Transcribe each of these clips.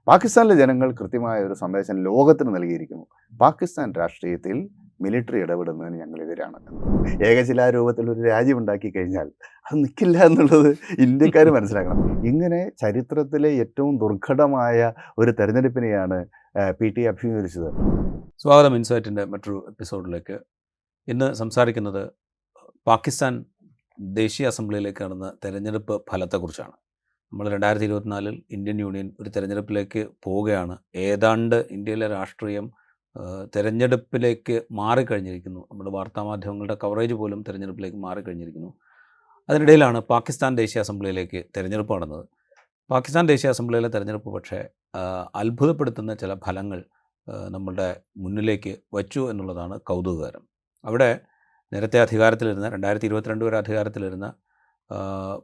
പാകിസ്ഥാനിലെ ജനങ്ങൾ കൃത്യമായ ഒരു സന്ദേശം ലോകത്തിന് നൽകിയിരിക്കുന്നു. പാകിസ്ഥാൻ രാഷ്ട്രീയത്തിൽ മിലിറ്ററി ഇടപെടുന്നതിന് ഞങ്ങളെതിരാണ്. ഏകശിലാരൂപത്തിൽ ഒരു രാജ്യമുണ്ടാക്കി കഴിഞ്ഞാൽ അത് നിൽക്കില്ല എന്നുള്ളത് ഇന്ത്യക്കാർ മനസ്സിലാക്കണം. ഇങ്ങനെ ചരിത്രത്തിലെ ഏറ്റവും ദുർഘടമായ ഒരു തെരഞ്ഞെടുപ്പിനെയാണ് PT അഭിമുഖീകരിച്ചത്. സ്വാഗതം ഇൻസൈറ്റിൻ്റെ മറ്റൊരു എപ്പിസോഡിലേക്ക്. ഇന്ന് സംസാരിക്കുന്നത് പാകിസ്ഥാൻ ദേശീയ അസംബ്ലിയിലേക്ക് നടന്ന തെരഞ്ഞെടുപ്പ് ഫലത്തെക്കുറിച്ചാണ്. നമ്മൾ 2024 ഇന്ത്യൻ യൂണിയൻ ഒരു തെരഞ്ഞെടുപ്പിലേക്ക് പോവുകയാണ്. ഏതാണ്ട് ഇന്ത്യയിലെ രാഷ്ട്രീയം തെരഞ്ഞെടുപ്പിലേക്ക് മാറിക്കഴിഞ്ഞിരിക്കുന്നു. നമ്മുടെ വാർത്താമാധ്യമങ്ങളുടെ കവറേജ് പോലും തെരഞ്ഞെടുപ്പിലേക്ക് മാറിക്കഴിഞ്ഞിരിക്കുന്നു. അതിനിടയിലാണ് പാകിസ്ഥാൻ ദേശീയ അസംബ്ലിയിലേക്ക് തെരഞ്ഞെടുപ്പ് നടന്നത്. പാകിസ്ഥാൻ ദേശീയ അസംബ്ലിയിലെ തെരഞ്ഞെടുപ്പ് പക്ഷേ അത്ഭുതപ്പെടുത്തുന്ന ചില ഫലങ്ങൾ നമ്മളുടെ മുന്നിലേക്ക് വച്ചു എന്നുള്ളതാണ് കൗതുകകരം. അവിടെ നേരത്തെ അധികാരത്തിലിരുന്ന 2022 വരെ അധികാരത്തിലിരുന്ന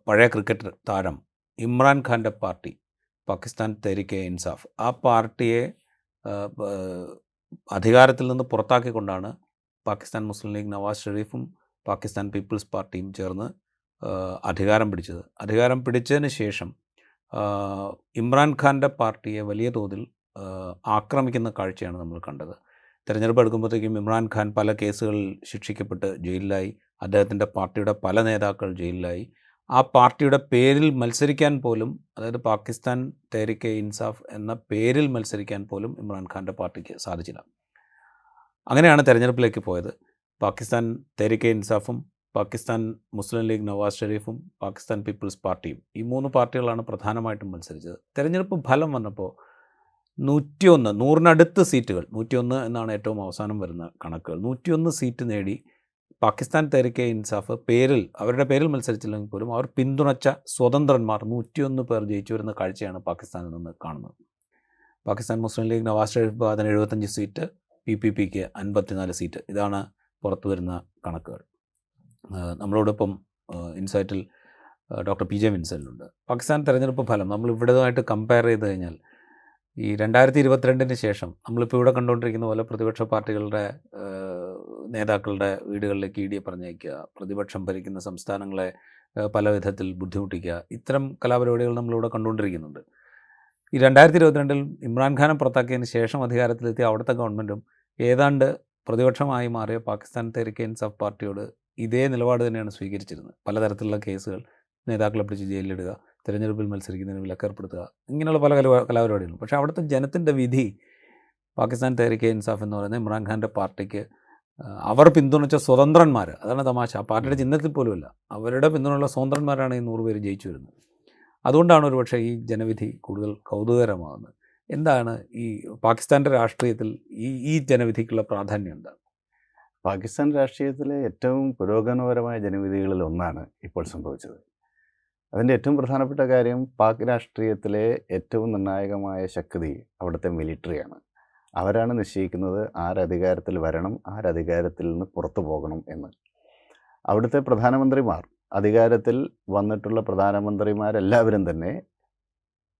പഴയ ക്രിക്കറ്റ് താരം ഇമ്രാൻഖാൻ്റെ പാർട്ടി പാകിസ്ഥാൻ തെഹ്രീക്ക് ഇൻസാഫ്, ആ പാർട്ടിയെ അധികാരത്തിൽ നിന്ന് പുറത്താക്കിക്കൊണ്ടാണ് പാകിസ്ഥാൻ മുസ്ലിം ലീഗ് നവാസ് ഷെരീഫും പാകിസ്ഥാൻ പീപ്പിൾസ് പാർട്ടിയും ചേർന്ന് അധികാരം പിടിച്ചത്. അധികാരം പിടിച്ചതിന് ശേഷം ഇമ്രാൻഖാൻ്റെ പാർട്ടിയെ വലിയ തോതിൽ ആക്രമിക്കുന്ന കാഴ്ചയാണ് നമ്മൾ കണ്ടത്. തെരഞ്ഞെടുപ്പ് എടുക്കുമ്പോഴത്തേക്കും ഇമ്രാൻഖാൻ പല കേസുകളിൽ ശിക്ഷിക്കപ്പെട്ട് ജയിലിലായി. അദ്ദേഹത്തിൻ്റെ പാർട്ടിയുടെ പല നേതാക്കൾ ജയിലിലായി. ആ പാർട്ടിയുടെ പേരിൽ മത്സരിക്കാൻ പോലും, അതായത് പാകിസ്ഥാൻ തെഹ്രീക്ക് ഇൻസാഫ് എന്ന പേരിൽ മത്സരിക്കാൻ പോലും ഇമ്രാൻഖാൻ്റെ പാർട്ടിക്ക് സാധിച്ചില്ല. അങ്ങനെയാണ് തെരഞ്ഞെടുപ്പിലേക്ക് പോയത്. പാകിസ്ഥാൻ തെഹ്രീക്ക് ഇൻസാഫും പാകിസ്ഥാൻ മുസ്ലിം ലീഗ് നവാസ് ഷെരീഫും പാകിസ്ഥാൻ പീപ്പിൾസ് പാർട്ടിയും, ഈ 3 പാർട്ടികളാണ് പ്രധാനമായിട്ടും മത്സരിച്ചത്. തെരഞ്ഞെടുപ്പ് ഫലം വന്നപ്പോൾ 101 സീറ്റുകൾ, 101 എന്നാണ് ഏറ്റവും അവസാനം വരുന്ന കണക്കുകൾ, 101 സീറ്റ് നേടി പാകിസ്ഥാൻ തെഹ്രീക്ക് ഇൻസാഫ് അവരുടെ പേരിൽ മത്സരിച്ചില്ലെങ്കിൽ പോലും അവർ പിന്തുണച്ച സ്വതന്ത്രന്മാർ 101 പേർ ജയിച്ചു വരുന്ന കാഴ്ചയാണ് പാകിസ്ഥാനിൽ നിന്ന് കാണുന്നത്. പാകിസ്ഥാൻ മുസ്ലിം ലീഗ് നവാസ് ഷെരീഫ് അതിന് 75 സീറ്റ്, PPPക്ക് 54 സീറ്റ്. ഇതാണ് പുറത്തു വരുന്ന കണക്കുകൾ. നമ്മളോടൊപ്പം ഇൻസൈറ്റിൽ ഡോക്ടർ PJ വിൻസെൻ്റുണ്ട്. പാകിസ്ഥാൻ തെരഞ്ഞെടുപ്പ് ഫലം നമ്മൾ ഇവിടേതുമായിട്ട് കമ്പയർ ചെയ്ത് കഴിഞ്ഞാൽ ഈ 2022 ശേഷം നമ്മളിപ്പോൾ ഇവിടെ കണ്ടുകൊണ്ടിരിക്കുന്ന പോലെ പ്രതിപക്ഷ പാർട്ടികളുടെ നേതാക്കളുടെ വീടുകളിലേക്ക് ED പറഞ്ഞയക്കുക, പ്രതിപക്ഷം ഭരിക്കുന്ന സംസ്ഥാനങ്ങളെ പല വിധത്തിൽ ബുദ്ധിമുട്ടിക്കുക, ഇത്തരം കലാപരിപാടികൾ നമ്മളിവിടെ കണ്ടുകൊണ്ടിരിക്കുന്നുണ്ട്. ഈ 2022 ഇമ്രാൻഖാനെ പുറത്താക്കിയതിന് ശേഷം അധികാരത്തിലെത്തിയ അവിടുത്തെ ഗവൺമെൻറ്റും ഏതാണ്ട് പ്രതിപക്ഷമായി മാറിയ പാകിസ്ഥാൻ തെഹ്രീക്ക് ഇൻസാഫ് പാർട്ടിയോട് ഇതേ നിലപാട് തന്നെയാണ് സ്വീകരിച്ചിരുന്നത്. പലതരത്തിലുള്ള കേസുകൾ, നേതാക്കളെ പിടിച്ച് ജയിലിലിടുക, തിരഞ്ഞെടുപ്പിൽ മത്സരിക്കുന്നതിന് വിലക്കേർപ്പെടുത്തുക, ഇങ്ങനെയുള്ള പല കലാപരിപാടികളും. പക്ഷേ അവിടുത്തെ ജനത്തിൻ്റെ വിധി പാകിസ്ഥാൻ തെഹ്രീക്ക് ഇൻസാഫ് എന്ന് പറയുന്ന ഇമ്രാൻഖാൻ്റെ പാർട്ടിക്ക് അവർ പിന്തുണച്ച സ്വതന്ത്രന്മാർ, അതാണ് തമാശ, ആ പാർട്ടിയുടെ ചിഹ്നത്തിൽ പോലുമല്ല, അവരുടെ പിന്തുണയുള്ള സ്വതന്ത്രന്മാരാണ് ഈ 100 പേര് ജയിച്ചു വരുന്നത്. അതുകൊണ്ടാണ് ഒരുപക്ഷെ ഈ ജനവിധി കൂടുതൽ കൗതുകകരമാകുന്നത്. എന്താണ് ഈ പാകിസ്ഥാൻ്റെ രാഷ്ട്രീയത്തിൽ ഈ ജനവിധിക്കുള്ള പ്രാധാന്യം എന്താണ്? പാകിസ്ഥാൻ രാഷ്ട്രീയത്തിലെ ഏറ്റവും പുരോഗമനപരമായ ജനവിധികളിൽ ഒന്നാണ് ഇപ്പോൾ സംഭവിച്ചത്. അതിൻ്റെ ഏറ്റവും പ്രധാനപ്പെട്ട കാര്യം, പാക് രാഷ്ട്രീയത്തിലെ ഏറ്റവും നിർണായകമായ ശക്തി അവിടുത്തെ മിലിറ്ററിയാണ്. അവരാണ് നിശ്ചയിക്കുന്നത് ആരധികാരത്തിൽ വരണം, ആരധികാരത്തിൽ നിന്ന് പുറത്തു പോകണം എന്ന്. അവിടുത്തെ പ്രധാനമന്ത്രിമാർ, അധികാരത്തിൽ വന്നിട്ടുള്ള പ്രധാനമന്ത്രിമാരെല്ലാവരും തന്നെ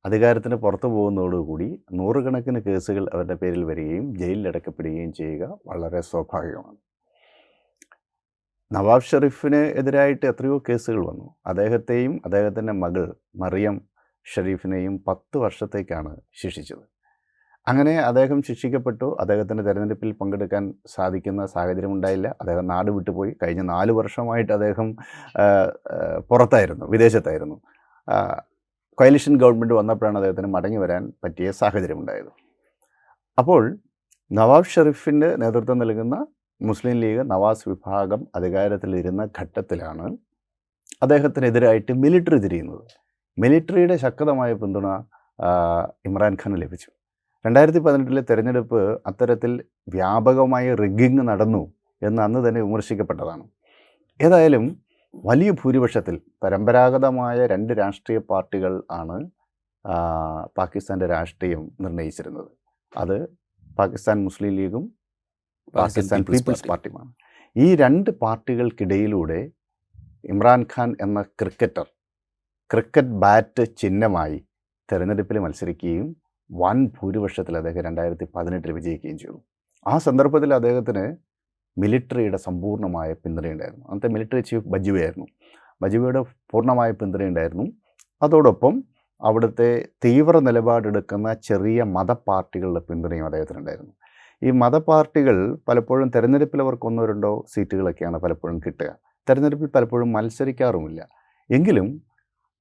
അധികാരത്തിന് പുറത്തു പോകുന്നതോടുകൂടി 100 കണക്കിന് കേസുകൾ അവരുടെ പേരിൽ വരികയും ജയിലിലടക്കപ്പെടുകയും ചെയ്യുക വളരെ സ്വാഭാവികമാണ്. നവാബ് ഷെരീഫിന് എതിരായിട്ട് എത്രയോ കേസുകൾ വന്നു. അദ്ദേഹത്തെയും അദ്ദേഹത്തിൻ്റെ മകൾ മറിയം ഷെരീഫിനെയും 10 വർഷത്തേക്കാണ് ശിക്ഷിച്ചത്. അങ്ങനെ അദ്ദേഹം ശിക്ഷിക്കപ്പെട്ടു. അദ്ദേഹത്തിൻ്റെ തെരഞ്ഞെടുപ്പിൽ പങ്കെടുക്കാൻ സാധിക്കുന്ന സാഹചര്യം ഉണ്ടായില്ല. അദ്ദേഹം നാട് വിട്ടുപോയി. കഴിഞ്ഞ 4 വർഷമായിട്ട് അദ്ദേഹം പുറത്തായിരുന്നു, വിദേശത്തായിരുന്നു. കോalition ഗവൺമെൻറ് വന്നപ്പോഴാണ് അദ്ദേഹത്തിന് മടങ്ങി വരാൻ പറ്റിയ സാഹചര്യം ഉണ്ടായത്. അപ്പോൾ നവാബ് ഷെരീഫിൻ്റെ നേതൃത്വം നൽകുന്ന മുസ്ലിം ലീഗ് നവാസ് വിഭാഗം അധികാരത്തിലിരുന്ന ഘട്ടത്തിലാണ് അദ്ദേഹത്തിനെതിരായിട്ട് മിലിറ്ററി തിരിയുന്നത്. മിലിറ്ററിയുടെ ശക്തമായ പിന്തുണ ഇമ്രാൻഖാന് ലഭിച്ചു. 2018 തെരഞ്ഞെടുപ്പ് അത്തരത്തിൽ വ്യാപകമായ റിഗ്ഗിങ് നടന്നു എന്ന് അന്ന് തന്നെ വിമർശിക്കപ്പെട്ടതാണ്. ഏതായാലും വലിയ ഭൂരിപക്ഷത്തിൽ പരമ്പരാഗതമായ 2 രാഷ്ട്രീയ പാർട്ടികൾ ആണ് പാകിസ്ഥാൻ്റെ രാഷ്ട്രീയം നിർണ്ണയിച്ചിരുന്നത്. അത് പാകിസ്ഥാൻ മുസ്ലിം ലീഗും പാകിസ്ഥാൻ പീപ്പിൾസ് പാർട്ടിയുമാണ്. ഈ 2 പാർട്ടികൾക്കിടയിലൂടെ ഇമ്രാൻഖാൻ എന്ന ക്രിക്കറ്റ് ബാറ്റ് ചിഹ്നമായി തെരഞ്ഞെടുപ്പിൽ മത്സരിക്കുകയും വൻ ഭൂരിപക്ഷത്തിൽ അദ്ദേഹം 2018 വിജയിക്കുകയും ചെയ്തു. ആ സന്ദർഭത്തിൽ അദ്ദേഹത്തിന് മിലിറ്ററിയുടെ സമ്പൂർണ്ണമായ പിന്തുണയുണ്ടായിരുന്നു. അന്നത്തെ മിലിറ്ററി ചീഫ് ബജ്വയായിരുന്നു. ബജ്വയുടെ പൂർണ്ണമായ പിന്തുണയുണ്ടായിരുന്നു. അതോടൊപ്പം അവിടുത്തെ തീവ്ര നിലപാടെടുക്കുന്ന ചെറിയ മതപാർട്ടികളുടെ പിന്തുണയും അദ്ദേഹത്തിനുണ്ടായിരുന്നു. ഈ മതപാർട്ടികൾ പലപ്പോഴും തെരഞ്ഞെടുപ്പിൽ അവർക്ക് 1-2 സീറ്റുകളൊക്കെയാണ് പലപ്പോഴും കിട്ടുക. തെരഞ്ഞെടുപ്പിൽ പലപ്പോഴും മത്സരിക്കാറുമില്ല. എങ്കിലും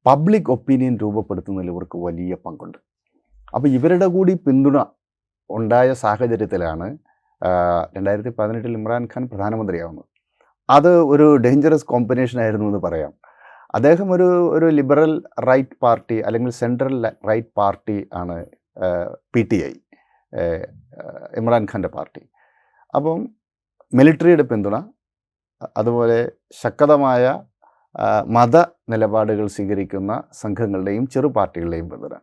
പബ്ലിക് ഒപ്പീനിയൻ രൂപപ്പെടുത്തുന്നതിൽ ഇവർക്ക് വലിയ പങ്കുണ്ട്. അപ്പോൾ ഇവരുടെ കൂടി പിന്തുണ ഉണ്ടായ സാഹചര്യത്തിലാണ് 2018 ഇമ്രാൻഖാൻ പ്രധാനമന്ത്രിയാവുന്നത്. അത് ഒരു ഡേഞ്ചറസ് കോമ്പിനേഷൻ ആയിരുന്നു എന്ന് പറയാം. അദ്ദേഹം ഒരു ലിബറൽ റൈറ്റ് പാർട്ടി അല്ലെങ്കിൽ സെൻട്രൽ റൈറ്റ് പാർട്ടി ആണ് PTI, ഇമ്രാൻഖാൻ്റെ പാർട്ടി. അപ്പം മിലിറ്ററിയുടെ പിന്തുണ, അതുപോലെ ശക്തമായ മത നിലപാടുകൾ സ്വീകരിക്കുന്ന സംഘങ്ങളുടെയും ചെറു പാർട്ടികളുടെയും പിന്തുണ,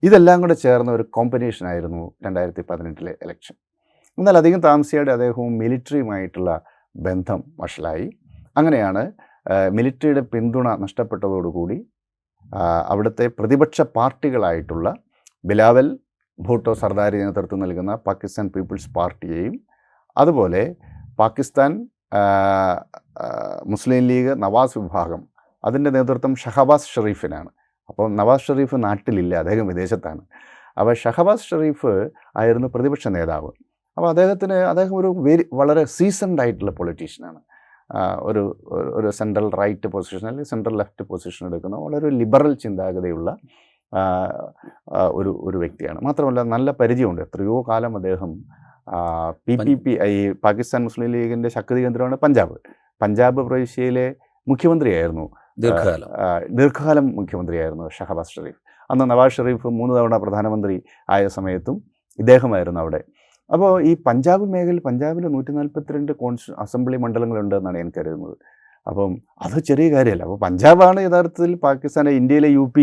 ഇതെല്ലാം കൂടെ ചേർന്ന ഒരു കോമ്പിനേഷനായിരുന്നു 2018 ഇലക്ഷൻ. എന്നാൽ അധികം താമസിയാതെ അദ്ദേഹവും മിലിറ്ററിയുമായിട്ടുള്ള ബന്ധം വഷളായി. അങ്ങനെയാണ് മിലിറ്ററിയുടെ പിന്തുണ നഷ്ടപ്പെട്ടതോടുകൂടി അവിടുത്തെ പ്രതിപക്ഷ പാർട്ടികളായിട്ടുള്ള ബിലാവൽ ഭൂട്ടോ സർദാരി നേതൃത്വം നൽകുന്ന പാകിസ്ഥാൻ പീപ്പിൾസ് പാർട്ടിയെയും അതുപോലെ പാകിസ്ഥാൻ മുസ്ലിം ലീഗ് നവാസ് വിഭാഗം, അതിൻ്റെ നേതൃത്വം ഷഹബാസ് ഷെറീഫിനാണ്. അപ്പോൾ നവാസ് ഷെറീഫ് നാട്ടിലില്ല, അദ്ദേഹം വിദേശത്താണ്. അപ്പോൾ ഷഹബാസ് ഷെറീഫ് ആയിരുന്നു പ്രതിപക്ഷ നേതാവ്. അപ്പോൾ അദ്ദേഹം വളരെ സീസൺഡ് ആയിട്ടുള്ള പൊളിറ്റീഷ്യനാണ്. ഒരു സെൻട്രൽ റൈറ്റ് പൊസിഷൻ അല്ലെങ്കിൽ സെൻട്രൽ ലെഫ്റ്റ് പൊസിഷൻ എടുക്കുന്ന വളരെ ലിബറൽ ചിന്താഗതിയുള്ള ഒരു വ്യക്തിയാണ്. മാത്രമല്ല നല്ല പരിചയമുണ്ട്. എത്രയോ കാലം അദ്ദേഹം PPP, ഈ പാകിസ്ഥാൻ മുസ്ലിം ലീഗിൻ്റെ ശക്തി കേന്ദ്രമാണ് പഞ്ചാബ് പ്രവിശ്യയിലെ മുഖ്യമന്ത്രിയായിരുന്നു, ദീർഘകാലം മുഖ്യമന്ത്രിയായിരുന്നു ഷഹബാസ് ഷെറീഫ്. അന്ന് നവാസ് ഷെറീഫ് 3 തവണ പ്രധാനമന്ത്രി ആയ സമയത്തും ഇദ്ദേഹമായിരുന്നു അവിടെ. അപ്പോൾ ഈ പഞ്ചാബിൽ 142 അസംബ്ലി മണ്ഡലങ്ങളുണ്ടെന്നാണ് ഞാൻ കരുതുന്നത്. അപ്പം അത് ചെറിയ കാര്യമല്ല. അപ്പോൾ പഞ്ചാബാണ് യഥാർത്ഥത്തിൽ ഇന്ത്യയിലെ UP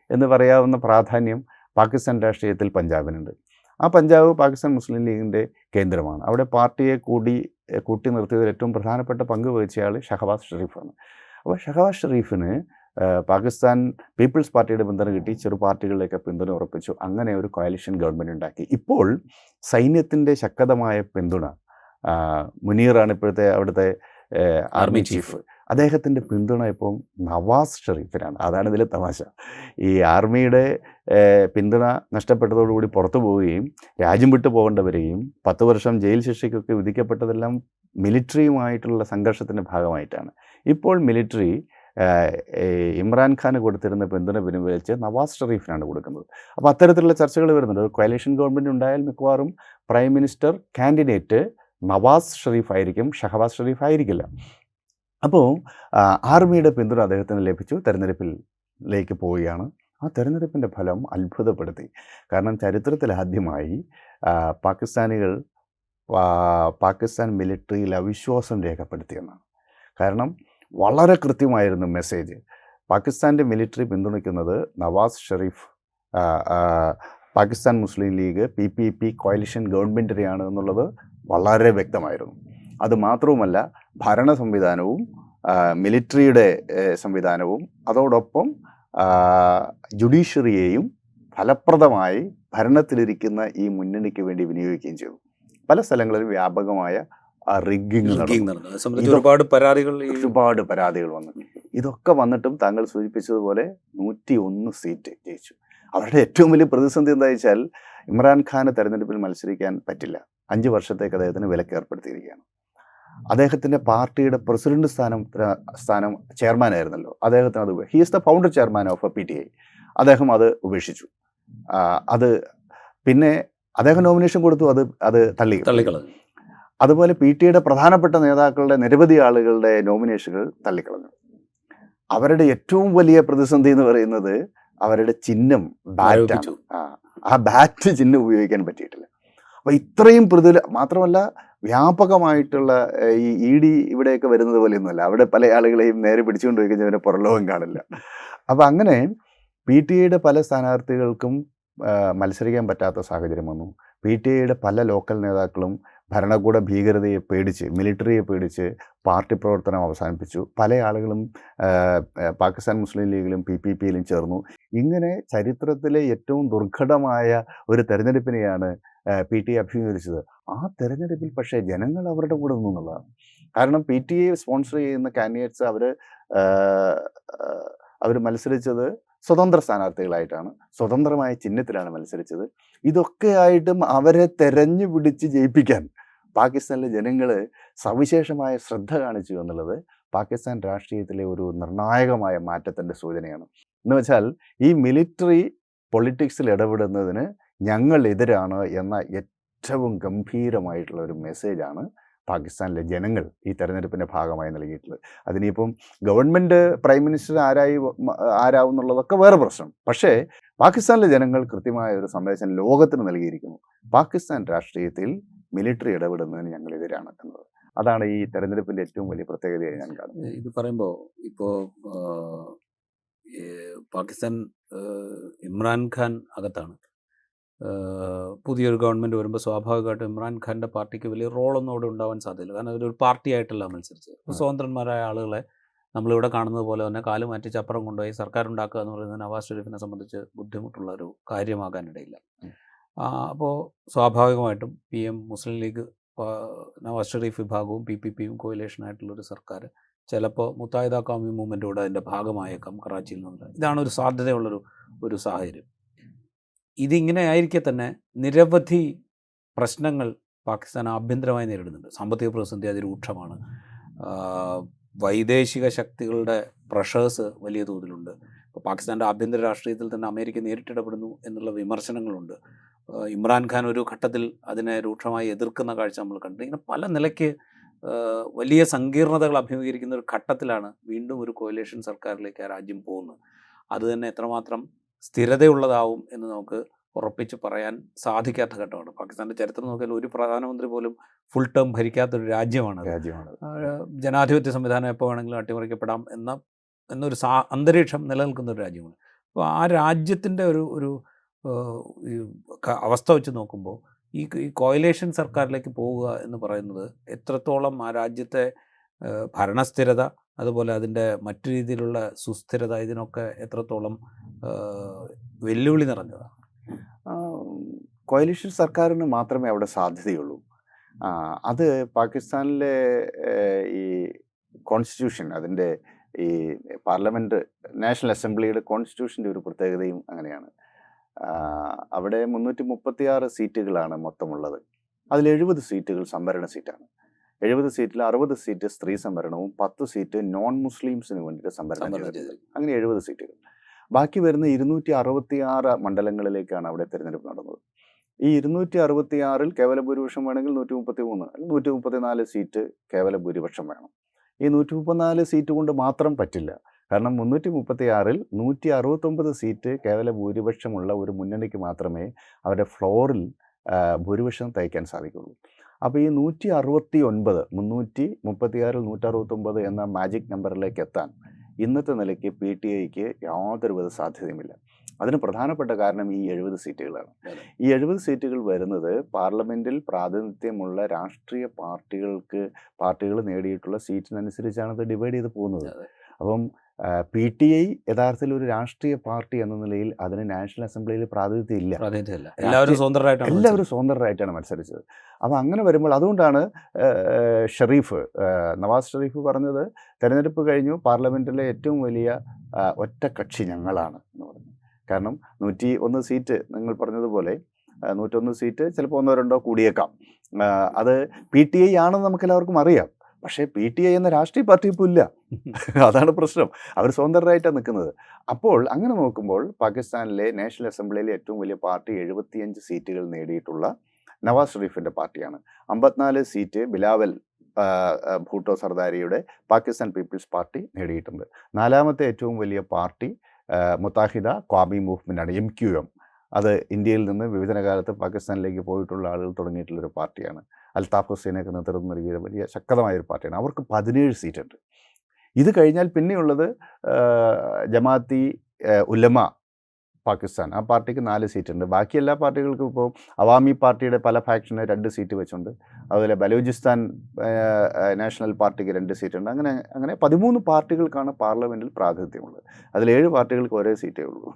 എന്ന് പറയാവുന്ന പ്രാധാന്യം പാകിസ്ഥാൻ രാഷ്ട്രീയത്തിൽ പഞ്ചാബിനുണ്ട്. ആ പഞ്ചാബ് പാകിസ്ഥാൻ മുസ്ലിം ലീഗിൻ്റെ കേന്ദ്രമാണ്. അവിടെ പാർട്ടിയെ കൂട്ടി നിർത്തിയതിൽ ഏറ്റവും പ്രധാനപ്പെട്ട പങ്ക് വഹിച്ചയാൾ ഷഹബാസ് ഷെറീഫാണ്. അപ്പോൾ ഷഹബാസ് ഷെറീഫിന് പാകിസ്ഥാൻ പീപ്പിൾസ് പാർട്ടിയുടെ പിന്തുണ കിട്ടി, ചെറു പാർട്ടികളിലേക്ക് പിന്തുണ ഉറപ്പിച്ചു. അങ്ങനെ ഒരു കോalition ഗവൺമെൻറ് ഉണ്ടാക്കി. ഇപ്പോൾ സൈന്യത്തിൻ്റെ ശക്തമായ പിന്തുണ, മുനീറാണ് ഇപ്പോഴത്തെ അവിടുത്തെ ആർമി ചീഫ്, അദ്ദേഹത്തിൻ്റെ പിന്തുണ ഇപ്പോൾ നവാസ് ഷെറീഫിനാണ്. അതാണ് ഇതിലെ തമാശ. ഈ ആർമിയുടെ പിന്തുണ നഷ്ടപ്പെട്ടതോടുകൂടി പുറത്തു പോവുകയും രാജ്യം വിട്ടു പോകേണ്ടവരെയും 10 വർഷം ജയിൽ ശിക്ഷയ്ക്കൊക്കെ വിധിക്കപ്പെട്ടതെല്ലാം മിലിറ്ററിയുമായിട്ടുള്ള സംഘർഷത്തിൻ്റെ ഭാഗമായിട്ടാണ്. ഇപ്പോൾ മിലിറ്ററി ഇമ്രാൻഖാന് കൊടുത്തിരുന്ന പിന്തുണ പിൻവലിച്ച് നവാസ് ഷെറീഫിനാണ് കൊടുക്കുന്നത്. അപ്പോൾ അത്തരത്തിലുള്ള ചർച്ചകൾ വരുന്നുണ്ട്. ഒരു കോalition ഗവൺമെൻറ് ഉണ്ടായാൽ മിക്കവാറും prime minister candidate Nawaz Sharif ആയിരിക്കും, ഷഹബാസ് ഷെറീഫ് ആയിരിക്കില്ല. അപ്പോൾ ആർമിയുടെ പിന്തുണ അദ്ദേഹത്തിന് ലഭിച്ചു. തെരഞ്ഞെടുപ്പിലേക്ക് പോവുകയാണ്. ആ തെരഞ്ഞെടുപ്പിൻ്റെ ഫലം അത്ഭുതപ്പെടുത്തി. കാരണം ചരിത്രത്തിൽ ആദ്യമായി പാകിസ്ഥാനികൾ പാകിസ്ഥാൻ മിലിറ്ററിയിൽ അവിശ്വാസം രേഖപ്പെടുത്തിയെന്നാണ്. കാരണം വളരെ കൃത്യമായിരുന്നു മെസ്സേജ്. പാകിസ്ഥാൻ്റെ മിലിറ്ററി പിന്തുണയ്ക്കുന്നത് നവാസ് ഷെറീഫ്, പാകിസ്ഥാൻ മുസ്ലിം ലീഗ്, PPP കോalition ഗവൺമെൻറ്റിനെയാണ് എന്നുള്ളത് വളരെ വ്യക്തമായിരുന്നു. അതുമാത്രവുമല്ല, ഭരണ സംവിധാനവും മിലിറ്ററിയുടെ സംവിധാനവും അതോടൊപ്പം ജുഡീഷ്യറിയെയും ഫലപ്രദമായി ഭരണത്തിലിരിക്കുന്ന ഈ മുന്നണിക്ക് വേണ്ടി വിനിയോഗിക്കുകയും ചെയ്തു. പല സ്ഥലങ്ങളിലും വ്യാപകമായ റിഗ്ഗിങ് നടന്നു. ഒരുപാട് പരാതികൾ വന്നു. ഇതൊക്കെ വന്നിട്ടും താങ്കൾ സൂചിപ്പിച്ചതുപോലെ 101 സീറ്റ് ജയിച്ചു. അവരുടെ ഏറ്റവും വലിയ പ്രതിസന്ധി എന്താ വെച്ചാൽ ഇമ്രാൻഖാന് തെരഞ്ഞെടുപ്പിൽ മത്സരിക്കാൻ പറ്റില്ല. 5 വർഷത്തേക്ക് അദ്ദേഹത്തിന് വിലക്ക് ഏർപ്പെടുത്തിയിരിക്കുകയാണ്. അദ്ദേഹത്തിൻ്റെ പാർട്ടിയുടെ പ്രസിഡന്റ് സ്ഥാനം ചെയർമാനായിരുന്നല്ലോ, അദ്ദേഹത്തിന് അത് he is the founder chairman of PTI. അദ്ദേഹം അത് ഉപേക്ഷിച്ചു. പിന്നെ അദ്ദേഹം നോമിനേഷൻ കൊടുത്തു, അത് തള്ളിക്കളഞ്ഞു. അതുപോലെ PTIയുടെ പ്രധാനപ്പെട്ട നേതാക്കളുടെ നിരവധി ആളുകളുടെ നോമിനേഷനുകൾ തള്ളിക്കളഞ്ഞു. അവരുടെ ഏറ്റവും വലിയ പ്രതിസന്ധി എന്ന് പറയുന്നത് അവരുടെ ചിഹ്നം ബാറ്റാണ്. ആ ബാറ്റ് ചിഹ്നം ഉപയോഗിക്കാൻ പറ്റിയിട്ടില്ല. അപ്പോൾ ഇത്രയും മാത്രമല്ല, വ്യാപകമായിട്ടുള്ള ഈ ED ഇവിടെയൊക്കെ വരുന്നത് പോലെയൊന്നുമല്ല. അവിടെ പല ആളുകളെയും നേരെ പിടിച്ചുകൊണ്ട് പോയി കഴിഞ്ഞാൽ പുറലോകം കാണില്ല. അപ്പോൾ അങ്ങനെ PTIയുടെ പല സ്ഥാനാർത്ഥികൾക്കും മത്സരിക്കാൻ പറ്റാത്ത സാഹചര്യം വന്നു. PTIയുടെ പല ലോക്കൽ നേതാക്കളും ഭരണകൂട ഭീകരതയെ പേടിച്ച്, മിലിറ്ററിയെ പേടിച്ച് പാർട്ടി പ്രവർത്തനം അവസാനിപ്പിച്ചു. പല ആളുകളും പാകിസ്ഥാൻ മുസ്ലിം ലീഗിലും PPPയിലും ചേർന്നു. ഇങ്ങനെ ചരിത്രത്തിലെ ഏറ്റവും ദുർഘടമായ ഒരു തെരഞ്ഞെടുപ്പിനെയാണ് PTI അഭിമുഖീകരിച്ചത്. ആ തെരഞ്ഞെടുപ്പിൽ പക്ഷേ ജനങ്ങൾ അവരുടെ കൂടെ നിന്നു എന്നുള്ളതാണ്. കാരണം PTI സ്പോൺസർ ചെയ്യുന്ന കാൻഡിഡേറ്റ്സ് അവർ മത്സരിച്ചത് സ്വതന്ത്ര സ്ഥാനാർത്ഥികളായിട്ടാണ്, സ്വതന്ത്രമായ ചിഹ്നത്തിലാണ് മത്സരിച്ചത്. ഇതൊക്കെയായിട്ടും അവരെ തെരഞ്ഞു പിടിച്ച് ജയിപ്പിക്കാൻ പാകിസ്ഥാനിലെ ജനങ്ങൾ സവിശേഷമായ ശ്രദ്ധ കാണിച്ചു എന്നുള്ളത് പാകിസ്ഥാൻ രാഷ്ട്രീയത്തിലെ ഒരു നിർണായകമായ മാറ്റത്തിൻ്റെ സൂചനയാണ്. എന്ന് വെച്ചാൽ ഈ മിലിറ്ററി പൊളിറ്റിക്സിൽ ഇടപെടുന്നതിന് ഞങ്ങൾ എതിരാണ് എന്ന ഏറ്റവും ഗംഭീരമായിട്ടുള്ള ഒരു മെസ്സേജാണ് പാകിസ്ഥാനിലെ ജനങ്ങൾ ഈ തെരഞ്ഞെടുപ്പിൻ്റെ ഭാഗമായി നൽകിയിട്ടുള്ളത്. അതിനിപ്പം ഗവൺമെൻറ് പ്രൈം മിനിസ്റ്റർ ആരാവും എന്നുള്ളതൊക്കെ വേറെ പ്രശ്നം. പക്ഷേ പാകിസ്ഥാനിലെ ജനങ്ങൾ കൃത്യമായ ഒരു സന്ദേശം ലോകത്തിന് നൽകിയിരിക്കുന്നു. പാകിസ്ഥാൻ രാഷ്ട്രീയത്തിൽ മിലിറ്ററി ഇടപെടുന്നതിന് ഞങ്ങൾ എതിരാണ് എന്നത്. അതാണ് ഈ തെരഞ്ഞെടുപ്പിൻ്റെ ഏറ്റവും വലിയ പ്രത്യേകതയായി ഞാൻ കാണുന്നത്. ഇത് പറയുമ്പോൾ ഇപ്പോൾ പാകിസ്ഥാൻ ഇമ്രാൻഖാൻ അകത്താണ്. പുതിയൊരു ഗവൺമെൻറ് വരുമ്പോൾ സ്വാഭാവികമായിട്ടും ഇമ്രാൻഖാൻ്റെ പാർട്ടിക്ക് വലിയ റോളൊന്നും അവിടെ ഉണ്ടാവാൻ സാധ്യതയില്ല. കാരണം അതൊരു പാർട്ടിയായിട്ടല്ല മത്സരിച്ചത്. സ്വതന്ത്രന്മാരായ ആളുകളെ നമ്മളിവിടെ കാണുന്നത് പോലെ തന്നെ കാല് മാറ്റിച്ച് അപ്പുറം കൊണ്ടുപോയി സർക്കാർ ഉണ്ടാക്കുക എന്ന് പറയുന്നത് നവാസ് ഷെരീഫിനെ സംബന്ധിച്ച് ബുദ്ധിമുട്ടുള്ള ഒരു കാര്യമാകാനിടയില്ല. അപ്പോൾ സ്വാഭാവികമായിട്ടും PM മുസ്ലിം ലീഗ് നവാസ് ഷെരീഫ് വിഭാഗവും PPPയും കോയിലേഷനായിട്ടുള്ളൊരു സർക്കാർ ചിലപ്പോൾ മുത്താഹിദ ഖൗമി മൂവ്മെൻറ്റോട് അതിൻ്റെ ഭാഗമായേക്കാം കറാച്ചിയിൽ നിന്ന്. ഇതാണ് ഒരു സാധ്യതയുള്ളൊരു സാഹചര്യം. ഇതിങ്ങനെ ആയിരിക്കെ തന്നെ നിരവധി പ്രശ്നങ്ങൾ പാകിസ്ഥാൻ ആഭ്യന്തരമായി നേരിടുന്നുണ്ട്. സാമ്പത്തിക പ്രതിസന്ധി അതിരൂക്ഷമാണ്. വൈദേശിക ശക്തികളുടെ പ്രഷേഴ്സ് വലിയ തോതിലുണ്ട്. ഇപ്പോൾ പാകിസ്ഥാൻ്റെ ആഭ്യന്തര രാഷ്ട്രീയത്തിൽ തന്നെ അമേരിക്ക നേരിട്ടിടപെടുന്നു എന്നുള്ള വിമർശനങ്ങളുണ്ട്. ഇമ്രാൻഖാൻ ഒരു ഘട്ടത്തിൽ അതിനെ രൂക്ഷമായി എതിർക്കുന്ന കാഴ്ച നമ്മൾ കണ്ടു. ഇങ്ങനെ പല നിലയ്ക്ക് വലിയ സങ്കീർണതകൾ അഭിമുഖീകരിക്കുന്ന ഒരു ഘട്ടത്തിലാണ് വീണ്ടും ഒരു കോalition സർക്കാരിലേക്ക് ആ രാജ്യം പോകുന്നത്. അത് തന്നെ എത്രമാത്രം സ്ഥിരതയുള്ളതാവും എന്ന് നമുക്ക് ഉറപ്പിച്ച് പറയാൻ സാധിക്കാത്ത ഘട്ടമാണ്. പാകിസ്ഥാൻ്റെ ചരിത്രം നോക്കിയാൽ ഒരു പ്രധാനമന്ത്രി പോലും ഫുൾ ടേം ഭരിക്കാത്തൊരു രാജ്യമാണ്. ജനാധിപത്യ സംവിധാനം എപ്പോൾ വേണമെങ്കിലും അട്ടിമറിക്കപ്പെടാം എന്നൊരു അന്തരീക്ഷം നിലനിൽക്കുന്ന ഒരു രാജ്യമാണ്. അപ്പോൾ ആ രാജ്യത്തിൻ്റെ ഒരു അവസ്ഥ വെച്ച് നോക്കുമ്പോൾ ഈ കോalition സർക്കാരിലേക്ക് പോവുക എന്ന് പറയുന്നത് എത്രത്തോളം ആ രാജ്യത്തെ ഭരണസ്ഥിരത, അതുപോലെ അതിൻ്റെ മറ്റു രീതിയിലുള്ള സുസ്ഥിരത, ഇതിനൊക്കെ എത്രത്തോളം വെല്ലുവിളി നിറഞ്ഞതാണ്. കോalition സർക്കാരിന് മാത്രമേ അവിടെ സാധ്യതയുള്ളൂ. അത് പാകിസ്ഥാനിലെ ഈ കോൺസ്റ്റിറ്റ്യൂഷൻ, അതിൻ്റെ ഈ പാർലമെൻറ്റ്, നാഷണൽ അസംബ്ലിയുടെ കോൺസ്റ്റിറ്റ്യൂഷൻ്റെ ഒരു പ്രത്യേകതയും അങ്ങനെയാണ്. അവിടെ 336 സീറ്റുകളാണ് മൊത്തമുള്ളത്. അതിൽ 70 സീറ്റുകൾ സംവരണ സീറ്റാണ്. 70 സീറ്റിൽ 60 സീറ്റ് സ്ത്രീ സംവരണവും 10 സീറ്റ് നോൺ മുസ്ലിംസിന് വേണ്ടിയിട്ട് സംവരണം ചെയ്തത്. അങ്ങനെ 70 സീറ്റുകൾ. ബാക്കി വരുന്ന 266 മണ്ഡലങ്ങളിലേക്കാണ് അവിടെ തിരഞ്ഞെടുപ്പ് നടന്നത്. ഈ 266-ൽ കേവല ഭൂരിപക്ഷം വേണമെങ്കിൽ 133 അല്ലെങ്കിൽ 134 സീറ്റ് കേവല ഭൂരിപക്ഷം വേണം. ഈ 134 സീറ്റ് കൊണ്ട് മാത്രം പറ്റില്ല. കാരണം 336-ൽ 169 സീറ്റ് കേവല ഭൂരിപക്ഷമുള്ള ഒരു മുന്നണിക്ക് മാത്രമേ അവരുടെ ഫ്ലോറിൽ ഭൂരിപക്ഷം തയ്ക്കാൻ സാധിക്കുള്ളൂ. അപ്പോൾ ഈ 169, 336-ൽ 169 എന്ന മാജിക് നമ്പറിലേക്ക് എത്താൻ ഇന്നത്തെ നിലയ്ക്ക് PTIക്ക് യാതൊരുവിധ സാധ്യതയുമില്ല. അതിന് പ്രധാനപ്പെട്ട കാരണം ഈ 70 സീറ്റുകളാണ്. ഈ 70 സീറ്റുകൾ വരുന്നത് പാർലമെൻറ്റിൽ പ്രാതിനിധ്യമുള്ള രാഷ്ട്രീയ പാർട്ടികൾ നേടിയിട്ടുള്ള സീറ്റിനനുസരിച്ചാണ് അത് ഡിവൈഡ് ചെയ്ത് പോകുന്നത്. അപ്പം PTI യഥാർത്ഥത്തിൽ ഒരു രാഷ്ട്രീയ പാർട്ടി എന്ന നിലയിൽ അതിന് നാഷണൽ അസംബ്ലിയിൽ പ്രാതിനിധ്യം ഇല്ല. എല്ലാവരും സ്വതന്ത്രരായിട്ടാണ് മത്സരിച്ചത്. അപ്പോൾ അങ്ങനെ വരുമ്പോൾ അതുകൊണ്ടാണ് നവാസ് ഷെരീഫ് പറഞ്ഞത് തെരഞ്ഞെടുപ്പ് കഴിഞ്ഞു പാർലമെൻറ്റിലെ ഏറ്റവും വലിയ ഒറ്റക്കക്ഷി ഞങ്ങളാണ് എന്ന് പറഞ്ഞു. കാരണം 101 സീറ്റ് നിങ്ങൾ പറഞ്ഞതുപോലെ 101 സീറ്റ് ചിലപ്പോൾ 1-2 കൂടിയേക്കാം. അത് PTI ആണെന്ന് നമുക്കെല്ലാവർക്കും അറിയാം. പക്ഷേ PTI എന്ന രാഷ്ട്രീയ പാർട്ടി ഇപ്പോൾ ഇല്ല. അതാണ് പ്രശ്നം. അവർ സ്വതന്ത്രരായിട്ടാണ് നിൽക്കുന്നത്. അപ്പോൾ അങ്ങനെ നോക്കുമ്പോൾ പാകിസ്ഥാനിലെ നാഷണൽ അസംബ്ലിയിലെ ഏറ്റവും വലിയ പാർട്ടി 75 സീറ്റുകൾ നേടിയിട്ടുള്ള നവാസ് ഷെരീഫിൻ്റെ പാർട്ടിയാണ്. 54 സീറ്റ് ബിലാവൽ ഭൂട്ടോ സർദാരിയുടെ പാകിസ്ഥാൻ പീപ്പിൾസ് പാർട്ടി നേടിയിട്ടുണ്ട്. 4ാമത്തെ ഏറ്റവും വലിയ പാർട്ടി മുത്താഹിദ ഖൗമി മൂവ്മെൻറ്റാണ്, MQM. അത് ഇന്ത്യയിൽ നിന്ന് വിഭജനകാലത്ത് പാകിസ്ഥാനിലേക്ക് പോയിട്ടുള്ള ആളുകൾ തുടങ്ങിയിട്ടുള്ളൊരു പാർട്ടിയാണ്. അൽതാഫ് ഹുസൈനൊക്കെ നേതൃത്വം നൽകിയ വലിയ ശക്തമായൊരു പാർട്ടിയാണ്. അവർക്ക് 17 സീറ്റുണ്ട്. ഇത് കഴിഞ്ഞാൽ പിന്നെയുള്ളത് ജമാഅത്തി ഉലമ പാകിസ്ഥാൻ, ആ പാർട്ടിക്ക് 4 സീറ്റുണ്ട്. ബാക്കി എല്ലാ പാർട്ടികൾക്കും ഇപ്പോൾ അവാമി പാർട്ടിയുടെ പല ഫാക്ഷന് 2 സീറ്റ് വെച്ചുണ്ട്. അതുപോലെ ബലൂചിസ്ഥാൻ നാഷണൽ പാർട്ടിക്ക് 2 സീറ്റുണ്ട്. അങ്ങനെ 13 പാർട്ടികൾക്കാണ് പാർലമെൻറ്റിൽ പ്രാതിനിധ്യമുള്ളത്. അതിൽ 7 പാർട്ടികൾക്ക് ഒരേ സീറ്റേ ഉള്ളൂ.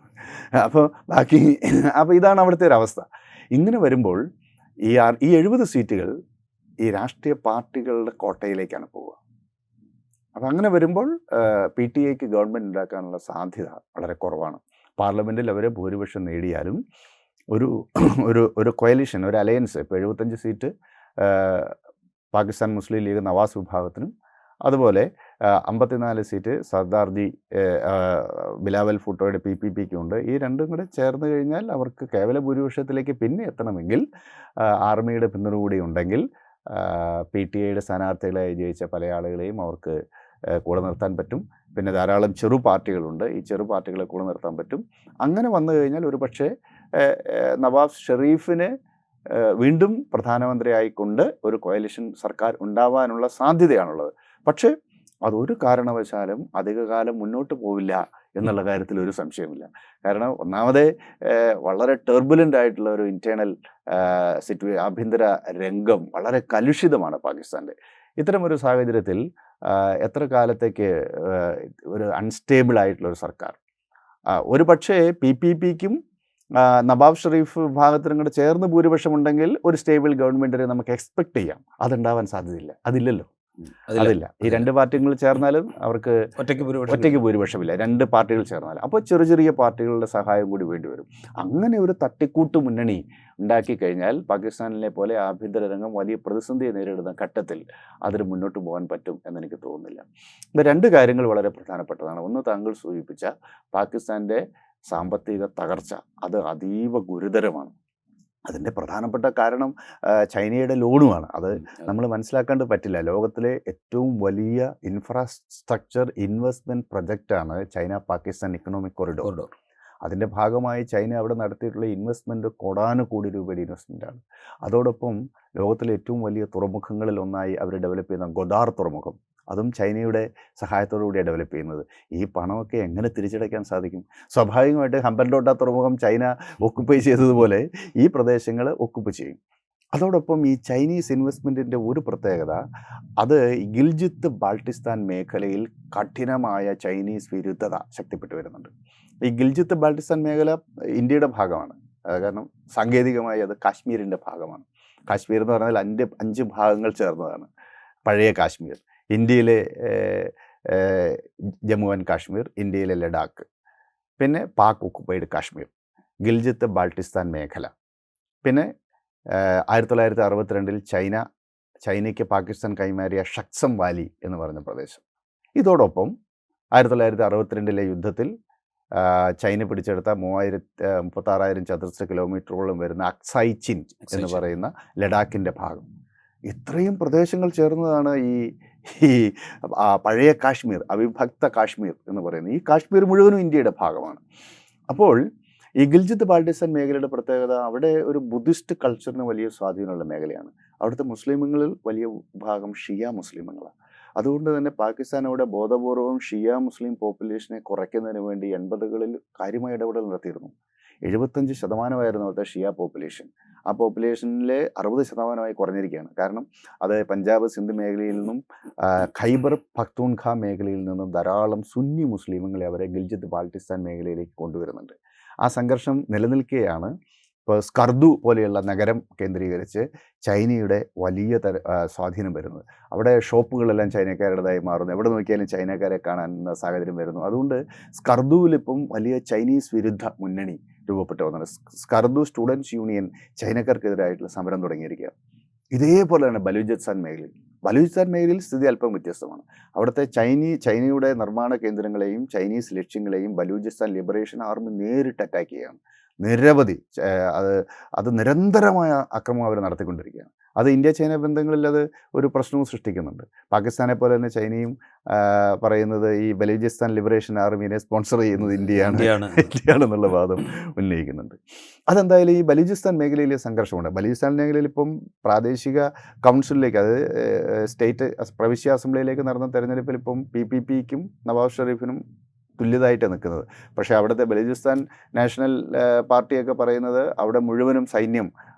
അപ്പോൾ ഇതാണ് അവിടുത്തെ ഒരു അവസ്ഥ. ഇങ്ങനെ വരുമ്പോൾ ഈ 70 സീറ്റുകൾ ഈ രാഷ്ട്രീയ പാർട്ടികളുടെ കോട്ടയിലേക്കാണ് പോവുക. അപ്പം അങ്ങനെ വരുമ്പോൾ PTIക്ക് ഗവൺമെൻറ് ഉണ്ടാക്കാനുള്ള സാധ്യത വളരെ കുറവാണ്. പാർലമെൻറ്റിൽ അവർ ഭൂരിപക്ഷം നേടിയാലും ഒരു ഒരു ഒരു കൊയലിഷൻ, ഒരു അലയൻസ്, ഇപ്പോൾ 75 സീറ്റ് പാകിസ്ഥാൻ മുസ്ലിം ലീഗ് നവാസ് വിഭാഗത്തിനും, അതുപോലെ 54 സീറ്റ് സർദാർജി ബിലാവൽ ഭൂട്ടോയുടെ PPPക്കും ഉണ്ട്. ഈ രണ്ടും കൂടെ ചേർന്ന് കഴിഞ്ഞാൽ അവർക്ക് കേവല ഭൂരിപക്ഷത്തിലേക്ക് പിന്നെ എത്തണമെങ്കിൽ ആർമിയുടെ പിന്തുണ കൂടി ഉണ്ടെങ്കിൽ PTIയുടെ സ്ഥാനാർത്ഥികളായി ജയിച്ച പല ആളുകളെയും അവർക്ക് കൂടെ നിർത്താൻ പറ്റും. പിന്നെ ധാരാളം ചെറു പാർട്ടികളുണ്ട്, ഈ ചെറു പാർട്ടികളെ കൂടെ നിർത്താൻ പറ്റും. അങ്ങനെ വന്നു കഴിഞ്ഞാൽ ഒരു പക്ഷേ നവാസ് ഷെറീഫിന് വീണ്ടും പ്രധാനമന്ത്രിയായിക്കൊണ്ട് ഒരു കോയലിഷൻ സർക്കാർ ഉണ്ടാവാനുള്ള സാധ്യതയാണുള്ളത്. പക്ഷേ അതൊരു കാരണവശാലും അധികകാലം മുന്നോട്ട് പോവില്ല എന്നുള്ള കാര്യത്തിൽ ഒരു സംശയമില്ല. കാരണം ഒന്നാമതേ വളരെ ടെർബുലൻ്റ് ആയിട്ടുള്ള ഒരു ഇൻറ്റേർണൽ ആഭ്യന്തര രംഗം വളരെ കലുഷിതമാണ് പാകിസ്ഥാൻ്റെ. ഇത്തരമൊരു സാഹചര്യത്തിൽ എത്ര കാലത്തേക്ക് ഒരു അൺസ്റ്റേബിൾ ആയിട്ടുള്ള ഒരു സർക്കാർ, ഒരു പക്ഷേ PPPക്കും നവാസ് ഷെറീഫ് വിഭാഗത്തിനും കൂടെ ചേർന്ന് ഭൂരിപക്ഷമുണ്ടെങ്കിൽ ഒരു സ്റ്റേബിൾ ഗവൺമെൻറ്റിനെ നമുക്ക് എക്സ്പെക്ട് ചെയ്യാം. അതുണ്ടാവാൻ സാധ്യതയില്ല, അതില്ലല്ലോ, അതില്ല. ഈ രണ്ട് പാർട്ടികൾ ചേർന്നാലും അവർക്ക് ഒറ്റയ്ക്ക് ഭൂരിപക്ഷമില്ല, രണ്ട് പാർട്ടികൾ ചേർന്നാലും. അപ്പോൾ ചെറിയ ചെറിയ പാർട്ടികളുടെ സഹായം കൂടി വേണ്ടി വരും. അങ്ങനെ ഒരു തട്ടിക്കൂട്ട് മുന്നണി ഉണ്ടാക്കി കഴിഞ്ഞാൽ പാകിസ്ഥാനിലെ പോലെ ആഭ്യന്തര രംഗം വലിയ പ്രതിസന്ധിയെ നേരിടുന്ന ഘട്ടത്തിൽ അതിന് മുന്നോട്ട് പോകാൻ പറ്റും എന്നെനിക്ക് തോന്നുന്നില്ല. ഇത് രണ്ട് കാര്യങ്ങൾ വളരെ പ്രധാനപ്പെട്ടതാണ്. ഒന്ന്, താങ്കൾ സൂചിപ്പിച്ച പാകിസ്ഥാൻ്റെ സാമ്പത്തിക തകർച്ച, അത് അതീവ ഗുരുതരമാണ്. അതിൻ്റെ പ്രധാനപ്പെട്ട കാരണം ചൈനയുടെ ലോണുമാണ്. അത് നമ്മൾ മനസ്സിലാക്കാണ്ട് പറ്റില്ല. ലോകത്തിലെ ഏറ്റവും വലിയ ഇൻഫ്രാസ്ട്രക്ചർ ഇൻവെസ്റ്റ്മെൻറ്റ് പ്രൊജക്റ്റാണ് ചൈന പാകിസ്ഥാൻ ഇക്കണോമിക് കോറിഡോർ. അതിൻ്റെ ഭാഗമായി ചൈന അവിടെ നടത്തിയിട്ടുള്ള ഇൻവെസ്റ്റ്മെൻറ്റ് കോടാനുകോടി രൂപയുടെ ഇൻവെസ്റ്റ്മെൻറ്റാണ്. അതോടൊപ്പം ലോകത്തിലെ ഏറ്റവും വലിയ തുറമുഖങ്ങളിൽ ഒന്നായി അവർ ഡെവലപ്പ് ചെയ്യുന്ന ഗൊദാർ തുറമുഖം, അതും ചൈനയുടെ സഹായത്തോടു കൂടിയാണ് ഡെവലപ്പ് ചെയ്യുന്നത്. ഈ പണമൊക്കെ എങ്ങനെ തിരിച്ചടയ്ക്കാൻ സാധിക്കും? സ്വാഭാവികമായിട്ട് ഹമ്പൻടോട്ട തുറമുഖം ചൈന ഒക്കുപ്പൈ ചെയ്തതുപോലെ ഈ പ്രദേശങ്ങൾ ഒക്കുപ്പൈ ചെയ്യും. അതോടൊപ്പം ഈ ചൈനീസ് ഇൻവെസ്റ്റ്മെൻറ്റിൻ്റെ ഒരു പ്രത്യേകത, അത് ഗിൽജിത്ത് ബാൾട്ടിസ്ഥാൻ മേഖലയിൽ കഠിനമായ ചൈനീസ് വിരുദ്ധത ശക്തിപ്പെട്ടു വരുന്നുണ്ട്. ഈ ഗിൽജിത്ത് ബാൾട്ടിസ്ഥാൻ മേഖല ഇന്ത്യയുടെ ഭാഗമാണ്, കാരണം സാങ്കേതികമായി അത് കാശ്മീരിൻ്റെ ഭാഗമാണ്. കാശ്മീർ എന്ന് പറഞ്ഞാൽ 5 ഭാഗങ്ങൾ ചേർന്നതാണ് പഴയ കാശ്മീർ. ഇന്ത്യയിലെ ജമ്മു ആൻഡ് കാശ്മീർ, ഇന്ത്യയിലെ ലഡാക്ക്, പിന്നെ പാക് ഒക്കുപ്പൈഡ് കാശ്മീർ, ഗിൽജിത്ത് ബാൾട്ടിസ്ഥാൻ മേഖല, പിന്നെ 1962 ചൈനയ്ക്ക് പാകിസ്ഥാൻ കൈമാറിയ ഷക്സം വാലി എന്ന് പറയുന്ന പ്രദേശം. ഇതോടൊപ്പം 1962 യുദ്ധത്തിൽ ചൈന പിടിച്ചെടുത്ത 36,000 ചതുരശ്ര കിലോമീറ്ററോളം വരുന്ന അക്സായ് ചിൻ എന്ന് പറയുന്ന ലഡാക്കിൻ്റെ ഭാഗം. ഇത്രയും പ്രദേശങ്ങൾ ചേർന്നതാണ് ഈ പഴയ കാശ്മീർ, അവിഭക്ത കാശ്മീർ എന്ന് പറയുന്നത്. ഈ കാശ്മീർ മുഴുവനും ഇന്ത്യയുടെ ഭാഗമാണ്. അപ്പോൾ ഈ ഗിൽജിത്ത് ബാൾട്ടിസ്ഥാൻ മേഖലയുടെ പ്രത്യേകത, അവിടെ ഒരു ബുദ്ധിസ്റ്റ് കൾച്ചറിന് വലിയ സ്വാധീനമുള്ള മേഖലയാണ്. അവിടുത്തെ മുസ്ലിമുകളിൽ വലിയ ഭാഗം ഷിയ മുസ്ലിമുകളാണ്. അതുകൊണ്ട് തന്നെ പാകിസ്ഥാൻ അവിടെ ബോധപൂർവം ഷിയ മുസ്ലിം പോപ്പുലേഷനെ കുറയ്ക്കുന്നതിന് വേണ്ടി 80കളിൽ കാര്യമായ ഇടപെടൽ നടത്തിയിരുന്നു. 75% അവിടുത്തെ ഷിയ പോപ്പുലേഷൻ. ആ പോപ്പുലേഷനിലെ 60% കുറഞ്ഞിരിക്കുകയാണ്. കാരണം അത് പഞ്ചാബ്, സിന്ധ് മേഖലയിൽ നിന്നും ഖൈബർ പഖ്തൂൺഖ മേഖലയിൽ നിന്നും ധാരാളം സുന്നി മുസ്ലിമുകളെ അവരെ ഗിൽജിത്ത് ബാൾട്ടിസ്ഥാൻ മേഖലയിലേക്ക് കൊണ്ടുവരുന്നുണ്ട്. ആ സംഘർഷം നിലനിൽക്കുകയാണ് ഇപ്പോൾ സ്കർദു പോലെയുള്ള നഗരം കേന്ദ്രീകരിച്ച് ചൈനയുടെ വലിയ സ്വാധീനം വരുന്നത്. അവിടെ ഷോപ്പുകളെല്ലാം ചൈനക്കാരുടേതായി മാറുന്നു, എവിടെ നോക്കിയാലും ചൈനക്കാരെ കാണാനുള്ള സാഹചര്യം വരുന്നു. അതുകൊണ്ട് സ്കർദുവിലിപ്പം വലിയ ചൈനീസ് വിരുദ്ധ മുന്നണി രൂപപ്പെട്ടു വന്നത്. സ്കർദു സ്റ്റുഡൻസ് യൂണിയൻ ചൈനക്കാർക്കെതിരായിട്ടുള്ള സമരം തുടങ്ങിയിരിക്കുക. ഇതേപോലെയാണ് ബലൂചിസ്ഥാൻ മേഖലയിൽ. ബലൂചിസ്ഥാൻ മേഖലയിൽ സ്ഥിതി അല്പം വ്യത്യസ്തമാണ്. അവിടുത്തെ ചൈനയുടെ നിർമ്മാണ കേന്ദ്രങ്ങളെയും ചൈനീസ് ലക്ഷ്യങ്ങളെയും ബലൂചിസ്ഥാൻ ലിബറേഷൻ ആർമി നേരിട്ട് അറ്റാക്ക് ചെയ്യുകയാണ്. നിരവധി അത് നിരന്തരമായ അക്രമം അവർ നടത്തിക്കൊണ്ടിരിക്കുകയാണ്. അത് ഇന്ത്യ ചൈന ബന്ധങ്ങളിൽ അത് ഒരു പ്രശ്നവും സൃഷ്ടിക്കുന്നുണ്ട്. പാകിസ്ഥാനെ പോലെ തന്നെ ചൈനയും പറയുന്നത് ഈ ബലൂചിസ്ഥാൻ ലിബറേഷൻ ആർമീനെ സ്പോൺസർ ചെയ്യുന്നത് ഇന്ത്യയാണെന്നുള്ള വാദം ഉന്നയിക്കുന്നുണ്ട്. അതെന്തായാലും ഈ ബലൂചിസ്ഥാൻ മേഖലയിലെ സംഘർഷമുണ്ട്. ബലൂചിസ്ഥാൻ മേഖലയിൽ ഇപ്പം പ്രാദേശിക കൗൺസിലിലേക്ക്, അത് സ്റ്റേറ്റ് പ്രവിശ്യ അസംബ്ലിയിലേക്ക് നടന്ന തെരഞ്ഞെടുപ്പിൽ ഇപ്പം PPPക്കും നവാസ് ഷെറീഫിനും തുല്യതായിട്ടാണ് നിൽക്കുന്നത്. പക്ഷേ അവിടുത്തെ ബലൂചിസ്ഥാൻ നാഷണൽ പാർട്ടിയൊക്കെ പറയുന്നത് അവിടെ മുഴുവനും സൈന്യം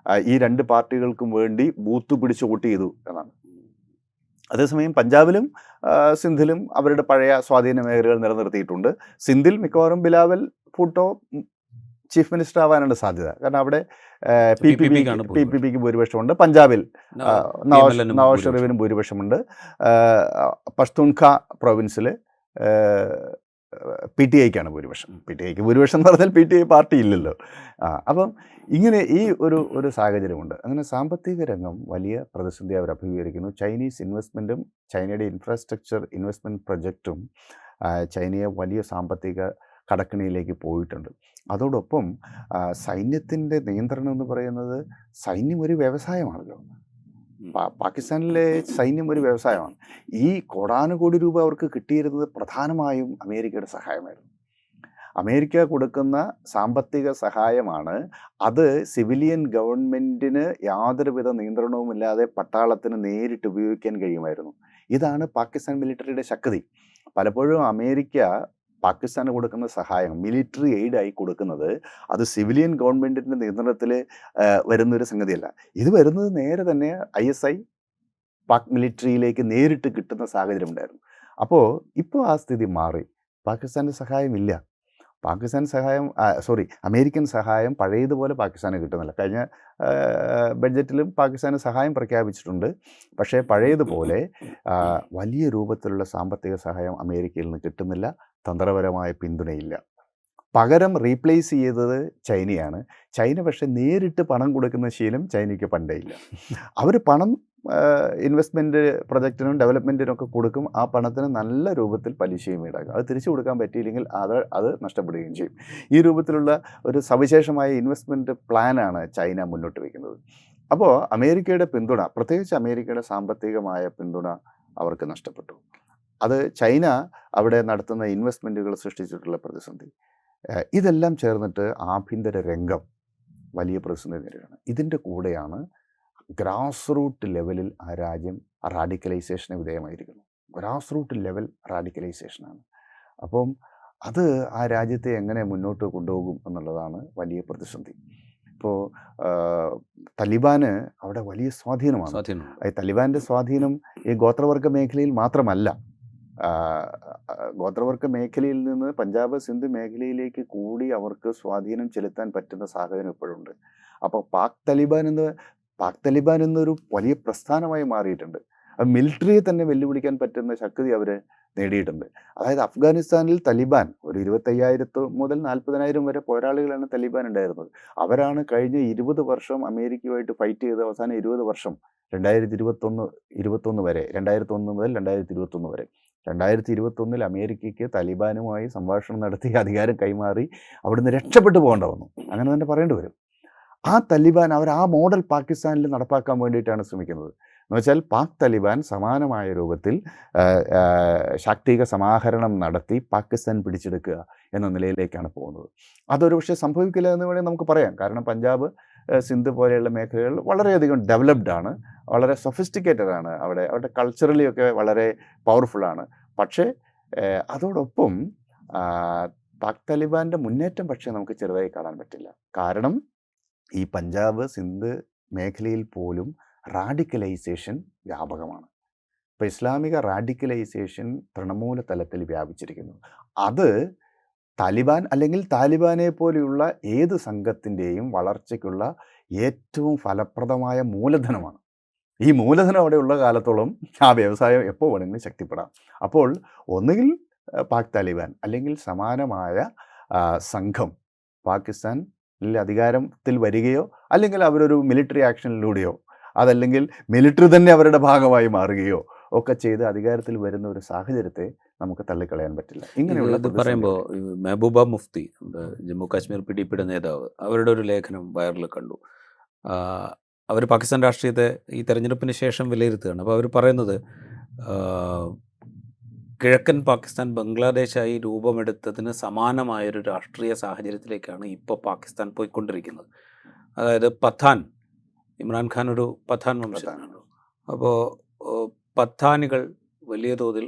ഈ 2 പാർട്ടികൾക്കും വേണ്ടി ബൂത്ത് പിടിച്ച് വോട്ട് ചെയ്തു എന്നാണ്. അതേസമയം പഞ്ചാബിലും സിന്ധിലും അവരുടെ പഴയ സ്വാധീന മേഖലകൾ നിലനിർത്തിയിട്ടുണ്ട്. സിന്ധിൽ മിക്കവാറും ബിലാവൽ ഭൂട്ടോ ചീഫ് മിനിസ്റ്റർ ആവാനാണ് സാധ്യത. കാരണം അവിടെ PPPക്ക് ഭൂരിപക്ഷമുണ്ട്. പഞ്ചാബിൽ നവാസ് ഷെറീഫിനും ഭൂരിപക്ഷമുണ്ട്. പഷ്തൂൺഖ പ്രൊവിൻസിൽ PTIക്കാണ് ഭൂരിപക്ഷം. PTIക്ക് ഭൂരിപക്ഷം എന്ന് പറഞ്ഞാൽ PTI പാർട്ടി ഇല്ലല്ലോ. അപ്പം ഇങ്ങനെ ഈ ഒരു സാഹചര്യമുണ്ട്. അങ്ങനെ സാമ്പത്തിക രംഗം വലിയ പ്രതിസന്ധി അവർ അഭിമുഖീകരിക്കുന്നു. ചൈനീസ് ഇൻവെസ്റ്റ്മെൻറ്റും ചൈനയുടെ ഇൻഫ്രാസ്ട്രക്ചർ ഇൻവെസ്റ്റ്മെൻറ്റ് പ്രൊജക്റ്റും ചൈനയെ വലിയ സാമ്പത്തിക കടക്കിണിയിലേക്ക് പോയിട്ടുണ്ട്. അതോടൊപ്പം സൈന്യത്തിൻ്റെ നിയന്ത്രണം എന്ന് പറയുന്നത് സൈന്യം ഒരു വ്യവസായമാണല്ലോ. പാകിസ്ഥാനിലെ സൈന്യം ഒരു വ്യവസായമാണ്. ഈ കോടാനുകോടി രൂപ അവർക്ക് കിട്ടിയിരുന്നത് പ്രധാനമായും അമേരിക്കയുടെ സഹായമായിരുന്നു. അമേരിക്ക കൊടുക്കുന്ന സാമ്പത്തിക സഹായമാണ്. അത് സിവിലിയൻ ഗവൺമെൻറ്റിന് യാതൊരുവിധ നിയന്ത്രണവുമില്ലാതെ പട്ടാളത്തിന് നേരിട്ട് ഉപയോഗിക്കാൻ കഴിയുമായിരുന്നു. ഇതാണ് പാകിസ്ഥാൻ മിലിറ്ററിയുടെ ശക്തി. പലപ്പോഴും അമേരിക്ക പാകിസ്ഥാന് കൊടുക്കുന്ന സഹായം മിലിറ്ററി എയ്ഡായി കൊടുക്കുന്നത് അത് സിവിലിയൻ ഗവൺമെൻറ്റിൻ്റെ നിയന്ത്രണത്തിൽ വരുന്നൊരു സംഗതിയല്ല. ഇത് വരുന്നത് നേരെ തന്നെ ISI പാക് മിലിറ്ററിയിലേക്ക് നേരിട്ട് കിട്ടുന്ന സാഹചര്യം ഉണ്ടായിരുന്നു. അപ്പോൾ ഇപ്പോൾ ആ സ്ഥിതി മാറി. പാകിസ്ഥാൻ്റെ സഹായമില്ല. അമേരിക്കൻ സഹായം പഴയതുപോലെ പാകിസ്ഥാന് കിട്ടുന്നില്ല. കഴിഞ്ഞ ബഡ്ജറ്റിലും പാകിസ്ഥാന് സഹായം പ്രഖ്യാപിച്ചിട്ടുണ്ട്. പക്ഷേ പഴയതുപോലെ വലിയ രൂപത്തിലുള്ള സാമ്പത്തിക സഹായം അമേരിക്കയിൽ നിന്ന് കിട്ടുന്നില്ല. തന്ത്രപരമായ പിന്തുണയില്ല. പകരം റീപ്ലേസ് ചെയ്തത് ചൈനയാണ്. ചൈന പക്ഷേ നേരിട്ട് പണം കൊടുക്കുന്ന ശീലം ചൈനയ്ക്ക് പണ്ടേ ഇല്ല. അവർ പണം ഇൻവെസ്റ്റ്മെൻറ്റ് പ്രൊജക്റ്റിനും ഡെവലപ്മെൻറ്റിനൊക്കെ കൊടുക്കും. ആ പണത്തിന് നല്ല രൂപത്തിൽ പലിശയും ഈടാക്കും. അത് തിരിച്ചു കൊടുക്കാൻ പറ്റിയില്ലെങ്കിൽ അത് നഷ്ടപ്പെടുകയും ചെയ്യും. ഈ രൂപത്തിലുള്ള ഒരു സവിശേഷമായ ഇൻവെസ്റ്റ്മെൻറ്റ് പ്ലാനാണ് ചൈന മുന്നോട്ട് വയ്ക്കുന്നത്. അപ്പോൾ അമേരിക്കയുടെ പിന്തുണ, പ്രത്യേകിച്ച് അമേരിക്കയുടെ സാമ്പത്തികമായ പിന്തുണ അവർക്ക് നഷ്ടപ്പെട്ടു. അത് ചൈന അവിടെ നടത്തുന്ന ഇൻവെസ്റ്റ്മെൻറ്റുകൾ സൃഷ്ടിച്ചിട്ടുള്ള പ്രതിസന്ധി, ഇതെല്ലാം ചേർന്നിട്ട് ആഭ്യന്തര രംഗം വലിയ പ്രതിസന്ധി നേരിടുകയാണ്. ഇതിൻ്റെ കൂടെയാണ് ഗ്രാസ് റൂട്ട് ലെവലിൽ ആ രാജ്യം റാഡിക്കലൈസേഷന് വിധേയമായിരിക്കുന്നു. ഗ്രാസ് റൂട്ട് ലെവൽ റാഡിക്കലൈസേഷനാണ്. അപ്പം അത് ആ രാജ്യത്തെ എങ്ങനെ മുന്നോട്ട് കൊണ്ടുപോകും എന്നുള്ളതാണ് വലിയ പ്രതിസന്ധി. ഇപ്പോൾ തലിബാന് അവിടെ വലിയ സ്വാധീനമാണ്. തലിബാൻ്റെ സ്വാധീനം ഈ ഗോത്രവർഗ മേഖലയിൽ മാത്രമല്ല. ഗോത്രവർഗ മേഖലയിൽ നിന്ന് പഞ്ചാബ് സിന്ധ് മേഖലയിലേക്ക് കൂടി അവർക്ക് സ്വാധീനം ചെലുത്താൻ പറ്റുന്ന സാഹചര്യം ഇപ്പോഴുണ്ട്. അപ്പോൾ പാക് തലിബാൻ എന്നൊരു വലിയ പ്രസ്ഥാനമായി മാറിയിട്ടുണ്ട്. മിലിറ്ററിയെ തന്നെ വെല്ലുവിളിക്കാൻ പറ്റുന്ന ശക്തി അവർ നേടിയിട്ടുണ്ട്. അതായത് അഫ്ഗാനിസ്ഥാനിൽ തലിബാൻ ഒരു 25,000 മുതൽ 40,000 വരെ പോരാളികളാണ് തലിബാൻ ഉണ്ടായിരുന്നത്. അവരാണ് കഴിഞ്ഞ 20 വർഷം അമേരിക്കയുമായിട്ട് ഫൈറ്റ് ചെയ്ത് അവസാനം 20 വർഷം 2021 വരെ 2001 മുതൽ 2021 വരെ 2021 അമേരിക്കയ്ക്ക് തലിബാനുമായി സംഭാഷണം നടത്തി അധികാരം കൈമാറി അവിടുന്ന് രക്ഷപ്പെട്ടു പോകേണ്ട വന്നു. അങ്ങനെ തന്നെ പറയേണ്ടി വരും. ആ തലിബാൻ അവർ ആ മോഡൽ പാകിസ്ഥാനിൽ നടപ്പാക്കാൻ വേണ്ടിയിട്ടാണ് ശ്രമിക്കുന്നത്. എന്ന് വെച്ചാൽ പാക് തലിബാൻ സമാനമായ രൂപത്തിൽ ശാക്തിക സമാഹരണം നടത്തി പാകിസ്ഥാൻ പിടിച്ചെടുക്കുക എന്ന നിലയിലേക്കാണ് പോകുന്നത്. അതൊരു പക്ഷേ സംഭവിക്കില്ല എന്ന് വേണമെങ്കിൽ നമുക്ക് പറയാം. കാരണം പഞ്ചാബ് സിന്ധ് പോലെയുള്ള മേഖലകൾ വളരെയധികം ഡെവലപ്ഡ് ആണ്, വളരെ സൊഫിസ്റ്റിക്കേറ്റഡ് ആണ്. അവരുടെ കൾച്ചറലി ഒക്കെ വളരെ പവർഫുള്ളാണ്. പക്ഷേ അതോടൊപ്പം പാക് തലിബാൻ്റെ മുന്നേറ്റം പക്ഷേ നമുക്ക് ചെറുതായി കാണാൻ പറ്റില്ല. കാരണം ഈ പഞ്ചാബ് സിന്ധ് മേഖലയിൽ പോലും റാഡിക്കലൈസേഷൻ വ്യാപകമാണ്. ഇപ്പോൾ ഇസ്ലാമിക റാഡിക്കലൈസേഷൻ തൃണമൂല തലത്തിൽ വ്യാപിച്ചിരിക്കുന്നു. അത് താലിബാൻ അല്ലെങ്കിൽ താലിബാനെ പോലെയുള്ള ഏത് സംഘത്തിൻ്റെയും വളർച്ചയ്ക്കുള്ള ഏറ്റവും ഫലപ്രദമായ മൂലധനമാണ്. ഈ മൂലധനം അവിടെ ഉള്ള കാലത്തോളം ആ വ്യവസായം എപ്പോൾ വേണമെങ്കിലും ശക്തിപ്പെടാം. അപ്പോൾ ഒന്നുകിൽ പാക് താലിബാൻ അല്ലെങ്കിൽ സമാനമായ സംഘം പാകിസ്ഥാനിൽ അധികാരത്തിൽ വരികയോ അല്ലെങ്കിൽ അവരൊരു മിലിറ്ററി ആക്ഷനിലൂടെയോ അതല്ലെങ്കിൽ മിലിറ്ററി തന്നെ അവരുടെ ഭാഗമായി മാറുകയോ ഒക്കെ ചെയ്ത് അധികാരത്തിൽ വരുന്ന ഒരു സാഹചര്യത്തെ നമുക്ക് തള്ളിക്കളയാൻ പറ്റില്ല. ഇങ്ങനെയുള്ള പറയുമ്പോൾ മെഹബൂബ മുഫ്തി, ജമ്മു കാശ്മീർ PDPയുടെ നേതാവ്, അവരുടെ ഒരു ലേഖനം വൈറൽ കണ്ടു. അവർ പാകിസ്ഥാൻ രാഷ്ട്രീയത്തെ ഈ തെരഞ്ഞെടുപ്പിന് ശേഷം വിലയിരുത്തുകയാണ്. അപ്പോൾ അവർ പറയുന്നത് കിഴക്കൻ പാകിസ്ഥാൻ ബംഗ്ലാദേശായി രൂപമെടുത്തതിന് സമാനമായൊരു രാഷ്ട്രീയ സാഹചര്യത്തിലേക്കാണ് ഇപ്പോൾ പാകിസ്ഥാൻ പോയിക്കൊണ്ടിരിക്കുന്നത്. അതായത് പത്താൻ, ഇമ്രാൻഖാൻ ഒരു പത്താൻ വംശജനാണ്. അപ്പോൾ പത്താനികൾ വലിയ തോതിൽ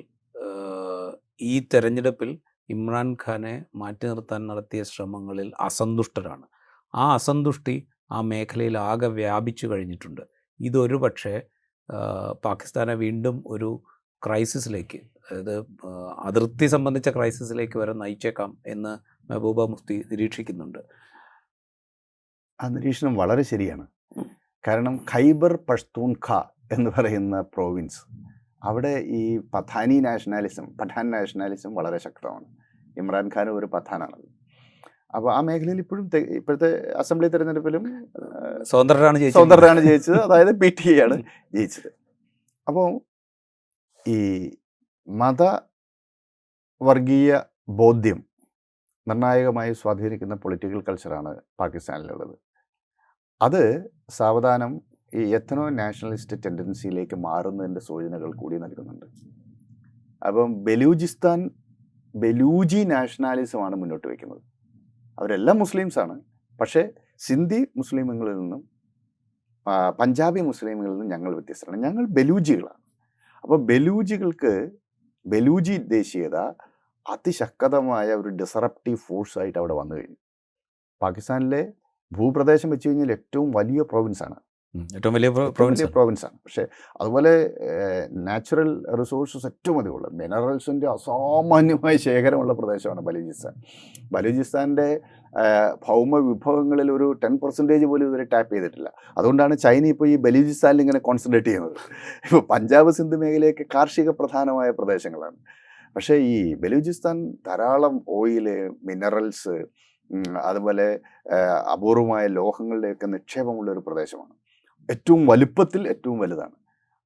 ഈ തെരഞ്ഞെടുപ്പിൽ ഇമ്രാൻഖാനെ മാറ്റി നിർത്താൻ നടത്തിയ ശ്രമങ്ങളിൽ അസന്തുഷ്ടരാണ്. ആ അസന്തുഷ്ടി ആ മേഖലയിൽ ആകെ വ്യാപിച്ചു കഴിഞ്ഞിട്ടുണ്ട്. ഇതൊരു പക്ഷേ പാകിസ്ഥാനെ വീണ്ടും ഒരു ക്രൈസിസിലേക്ക്, അതായത് അതിർത്തി സംബന്ധിച്ച ക്രൈസിസിലേക്ക് വരെ നയിച്ചേക്കാം എന്ന് മെഹബൂബ മുഫ്തി നിരീക്ഷിക്കുന്നുണ്ട്. ആ നിരീക്ഷണം വളരെ ശരിയാണ്. കാരണം ഖൈബർ പഷ്തൂൺഖ എന്ന് പറയുന്ന പ്രോവിൻസ്, അവിടെ ഈ പഠാൻ നാഷണാലിസം വളരെ ശക്തമാണ്. ഇമ്രാൻഖാനും ഒരു പത്താനാണത്. അപ്പോൾ ആ മേഖലയിൽ ഇപ്പോഴും ഇപ്പോഴത്തെ അസംബ്ലി തെരഞ്ഞെടുപ്പിലും സ്വതന്ത്രരാണ് ജയിച്ചത്, അതായത് PTI ആണ് ജയിച്ചത്. അപ്പോൾ ഈ മതവർഗീയ ബോധ്യം നിർണായകമായി സ്വാധീനിക്കുന്ന പൊളിറ്റിക്കൽ കൾച്ചറാണ് പാകിസ്ഥാനിലുള്ളത്. അത് സാവധാനം ഈ എത്നോ നാഷണലിസ്റ്റ് ടെൻഡൻസിയിലേക്ക് മാറുന്നതിൻ്റെ സൂചനകൾ കൂടി നൽകുന്നുണ്ട്. അപ്പം ബലൂജി നാഷണാലിസമാണ് മുന്നോട്ട് വയ്ക്കുന്നത്. അവരെല്ലാം മുസ്ലിംസാണ്, പക്ഷേ സിന്ധി മുസ്ലിമുകളിൽ നിന്നും പഞ്ചാബി മുസ്ലിമുകളിൽ നിന്നും ഞങ്ങൾ വ്യത്യസ്തരാണ്. ഞങ്ങൾ ബലൂജികളാണ്. അപ്പോൾ ബലൂജി ദേശീയത അതിശക്തമായ ഒരു ഡിസറപ്റ്റീവ് ഫോഴ്സായിട്ട് അവിടെ വന്നു കഴിഞ്ഞു. പാകിസ്ഥാനിലെ ഭൂപ്രദേശം വെച്ച് കഴിഞ്ഞാൽ ഏറ്റവും വലിയ പ്രോവിൻസാണ്, ഏറ്റവും വലിയ പ്രോവിൻസാണ്. പക്ഷേ അതുപോലെ നാച്ചുറൽ റിസോഴ്സസ് ഏറ്റവും അധികമുള്ള മിനറൽസിൻ്റെ അസാമാന്യമായ ശേഖരമുള്ള പ്രദേശമാണ് ബലൂചിസ്ഥാൻ്റെ ഭൗമ വിഭവങ്ങളിൽ ഒരു 10% പോലും ഇതുവരെ ടാപ്പ് ചെയ്തിട്ടില്ല. അതുകൊണ്ടാണ് ചൈന ഇപ്പോൾ ഈ ബലൂചിസ്ഥാനിൽ ഇങ്ങനെ കോൺസെൻട്രേറ്റ് ചെയ്യുന്നത്. ഇപ്പോൾ പഞ്ചാബ് സിന്ധ് മേഖലയൊക്കെ കാർഷിക പ്രധാനമായ പ്രദേശങ്ങളാണ്. പക്ഷേ ഈ ബലൂചിസ്ഥാൻ ധാരാളം ഓയില്, മിനറൽസ്, അതുപോലെ അപൂർവമായ ലോഹങ്ങളുടെയൊക്കെ നിക്ഷേപമുള്ള ഒരു പ്രദേശമാണ്. ഏറ്റവും വലുപ്പത്തിൽ ഏറ്റവും വലുതാണ്.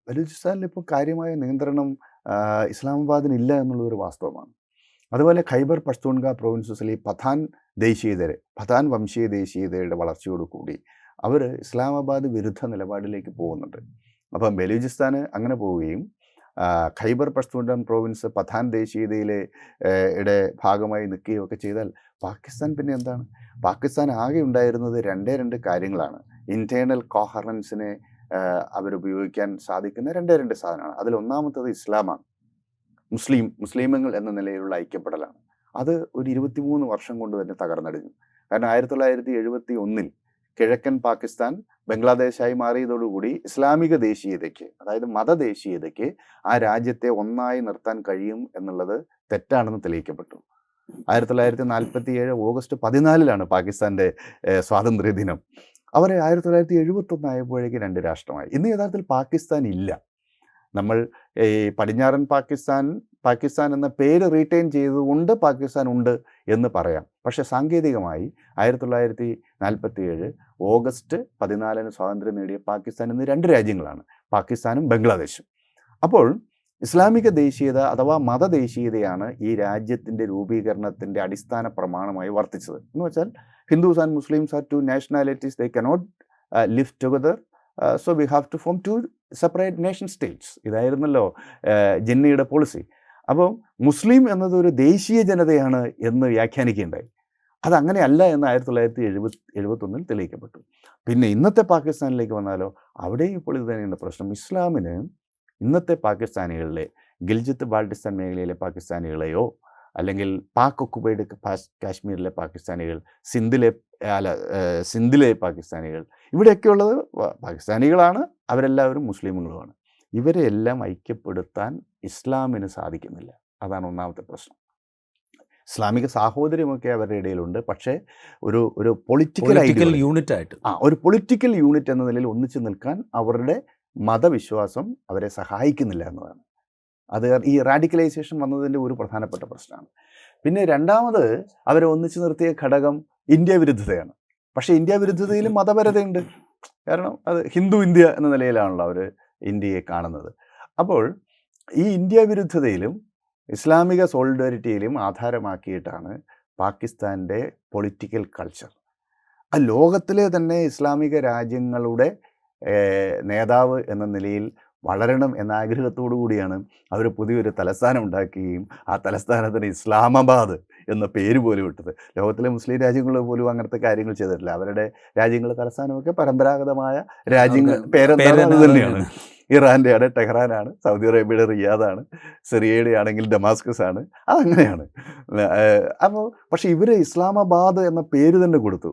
ബലൂചിസ്ഥാനിൽ ഇപ്പോൾ കാര്യമായ നിയന്ത്രണം ഇസ്ലാമാബാദിനില്ല എന്നുള്ളതൊരു വാസ്തവമാണ്. അതുപോലെ ഖൈബർ പഷ്തൂൺഖ പ്രോവിൻസസിൽ ഈ പത്താൻ വംശീയ ദേശീയതയുടെ വളർച്ചയോടുകൂടി അവർ ഇസ്ലാമാബാദ് വിരുദ്ധ നിലപാടിലേക്ക് പോകുന്നുണ്ട്. അപ്പം ബലൂചിസ്ഥാന് അങ്ങനെ പോവുകയും ഖൈബർ പഷ്തൂൺഖ പ്രോവിൻസ് പത്താൻ ദേശീയതയിലെ ഭാഗമായി നിൽക്കുകയൊക്കെ ചെയ്താൽ പാകിസ്ഥാൻ പിന്നെ എന്താണ്? പാകിസ്ഥാൻ ആകെ ഉണ്ടായിരുന്നത് രണ്ട് കാര്യങ്ങളാണ്. ഇൻറ്റേർണൽ കോഹറൻസിനെ അവരുപയോഗിക്കാൻ സാധിക്കുന്ന രണ്ട് സാധനമാണ്. അതിലൊന്നാമത്തത് ഇസ്ലാമാണ്. മുസ്ലിമുകൾ എന്ന നിലയിലുള്ള ഐക്യപ്പെടലാണ്. അത് ഒരു 23 വർഷം കൊണ്ട് തന്നെ തകർന്നടിഞ്ഞു. കാരണം 1971 കിഴക്കൻ പാകിസ്ഥാൻ ബംഗ്ലാദേശായി മാറിയതോടുകൂടി ഇസ്ലാമിക ദേശീയതയ്ക്ക്, അതായത് മതദേശീയതയ്ക്ക് ആ രാജ്യത്തെ ഒന്നായി നിർത്താൻ കഴിയും എന്നുള്ളത് തെറ്റാണെന്ന് തെളിയിക്കപ്പെട്ടു. 1947 ഓഗസ്റ്റ് 14 പാകിസ്ഥാൻ്റെ സ്വാതന്ത്ര്യ ദിനം. അവർ 1971 ആയപ്പോഴേക്ക് 2 രാഷ്ട്രമായി. ഇന്ന് യഥാർത്ഥത്തിൽ പാകിസ്ഥാൻ ഇല്ല. നമ്മൾ ഈ പടിഞ്ഞാറൻ പാകിസ്ഥാൻ എന്ന പേര് റീറ്റെയിൻ ചെയ്തുകൊണ്ട് പാകിസ്ഥാൻ ഉണ്ട് എന്ന് പറയാം. പക്ഷേ സാങ്കേതികമായി 1947 ഓഗസ്റ്റ് 14 സ്വാതന്ത്ര്യം നേടിയ പാകിസ്ഥാൻ ഇന്ന് 2 രാജ്യങ്ങളാണ്, പാകിസ്ഥാനും ബംഗ്ലാദേശും. അപ്പോൾ ഇസ്ലാമിക ദേശീയത അഥവാ മതദേശീയതയാണ് ഈ രാജ്യത്തിൻ്റെ രൂപീകരണത്തിൻ്റെ അടിസ്ഥാന പ്രമാണമായി വർത്തിച്ചത്. എന്ന് വെച്ചാൽ Hindus and Muslims are 2 nationalities, they cannot live together, so we have to form 2 separate nation states. ഇതായിരുന്നല്ലോ ജിന്നയുടെ പോളിസി. അപ്പോൾ മുസ്ലിം എന്നത് ഒരു ദേശീയ ജനതയാണ് എന്ന് വ്യാഖ്യാനിക്കുകയുണ്ടായി. അതങ്ങനെയല്ല എന്ന് 1971 തെളിയിക്കപ്പെട്ടു. പിന്നെ ഇന്നത്തെ പാകിസ്ഥാനിലേക്ക് വന്നാലോ, അവിടെയും ഇപ്പോൾ ഇത് തന്നെയാണ് പ്രശ്നം. ഇസ്ലാമിന് ഇന്നത്തെ പാകിസ്ഥാനികളിലെ ഗിൽജിത്ത് ബാൾട്ടിസ്ഥാൻ മേഖലയിലെ പാകിസ്ഥാനികളെയോ അല്ലെങ്കിൽ പാക് ഒക്കുപൈഡ് കാശ്മീരിലെ പാകിസ്ഥാനികൾ, സിന്ധിലെ പാകിസ്ഥാനികൾ, ഇവിടെയൊക്കെയുള്ളത് പാകിസ്ഥാനികളാണ്. അവരെല്ലാവരും മുസ്ലിമുകളുമാണ്. ഇവരെ എല്ലാം ഐക്യപ്പെടുത്താൻ ഇസ്ലാമിന് സാധിക്കുന്നില്ല. അതാണ് ഒന്നാമത്തെ പ്രശ്നം. ഇസ്ലാമിക സാഹോദര്യമൊക്കെ അവരുടെ ഇടയിലുണ്ട്, പക്ഷേ ഒരു പൊളിറ്റിക്കൽ യൂണിറ്റായിട്ട് ഒരു പൊളിറ്റിക്കൽ യൂണിറ്റ് എന്ന നിലയിൽ ഒന്നിച്ചു നിൽക്കാൻ അവരുടെ മതവിശ്വാസം അവരെ സഹായിക്കുന്നില്ല എന്നതാണ്. അത് ഈ റാഡിക്കലൈസേഷൻ വന്നതിൻ്റെ ഒരു പ്രധാനപ്പെട്ട പ്രശ്നമാണ്. പിന്നെ രണ്ടാമത് അവരെ ഒന്നിച്ചു നിർത്തിയ ഘടകം ഇന്ത്യ വിരുദ്ധതയാണ്. പക്ഷേ ഇന്ത്യ വിരുദ്ധതയിലും മതപരതയുണ്ട്. കാരണം അത് ഹിന്ദു ഇന്ത്യ എന്ന നിലയിലാണല്ലോ അവർ ഇന്ത്യയെ കാണുന്നത്. അപ്പോൾ ഈ ഇന്ത്യ വിരുദ്ധതയിലും ഇസ്ലാമിക സോളിഡാരിറ്റിയിലും ആധാരമാക്കിയിട്ടാണ് പാകിസ്ഥാൻ്റെ പൊളിറ്റിക്കൽ കൾച്ചർ. ആ ലോകത്തിലെ തന്നെ ഇസ്ലാമിക രാജ്യങ്ങളുടെ നേതാവ് എന്ന നിലയിൽ വളരണം എന്ന ആഗ്രഹത്തോടു കൂടിയാണ് അവർ പുതിയൊരു തലസ്ഥാനം ഉണ്ടാക്കുകയും ആ തലസ്ഥാനത്തിന് ഇസ്ലാമാബാദ് എന്ന പേര് പോലും ഇട്ടത്. ലോകത്തിലെ മുസ്ലിം രാജ്യങ്ങൾ പോലും അങ്ങനത്തെ കാര്യങ്ങൾ ചെയ്തിട്ടില്ല. അവരുടെ രാജ്യങ്ങളുടെ തലസ്ഥാനമൊക്കെ പരമ്പരാഗതമായ പേരെന്താണ് തന്നെയാണ്. ഇറാൻ്റെയാണ് ടെഹ്റാനാണ്, സൗദി അറേബ്യയുടെ റിയാദാണ്, സിറിയയുടെ ആണെങ്കിൽ ഡമാസ്കസ് ആണ്. അതങ്ങനെയാണ്. അപ്പോൾ പക്ഷേ ഇവർ ഇസ്ലാമാബാദ് എന്ന പേര് തന്നെ കൊടുത്തു.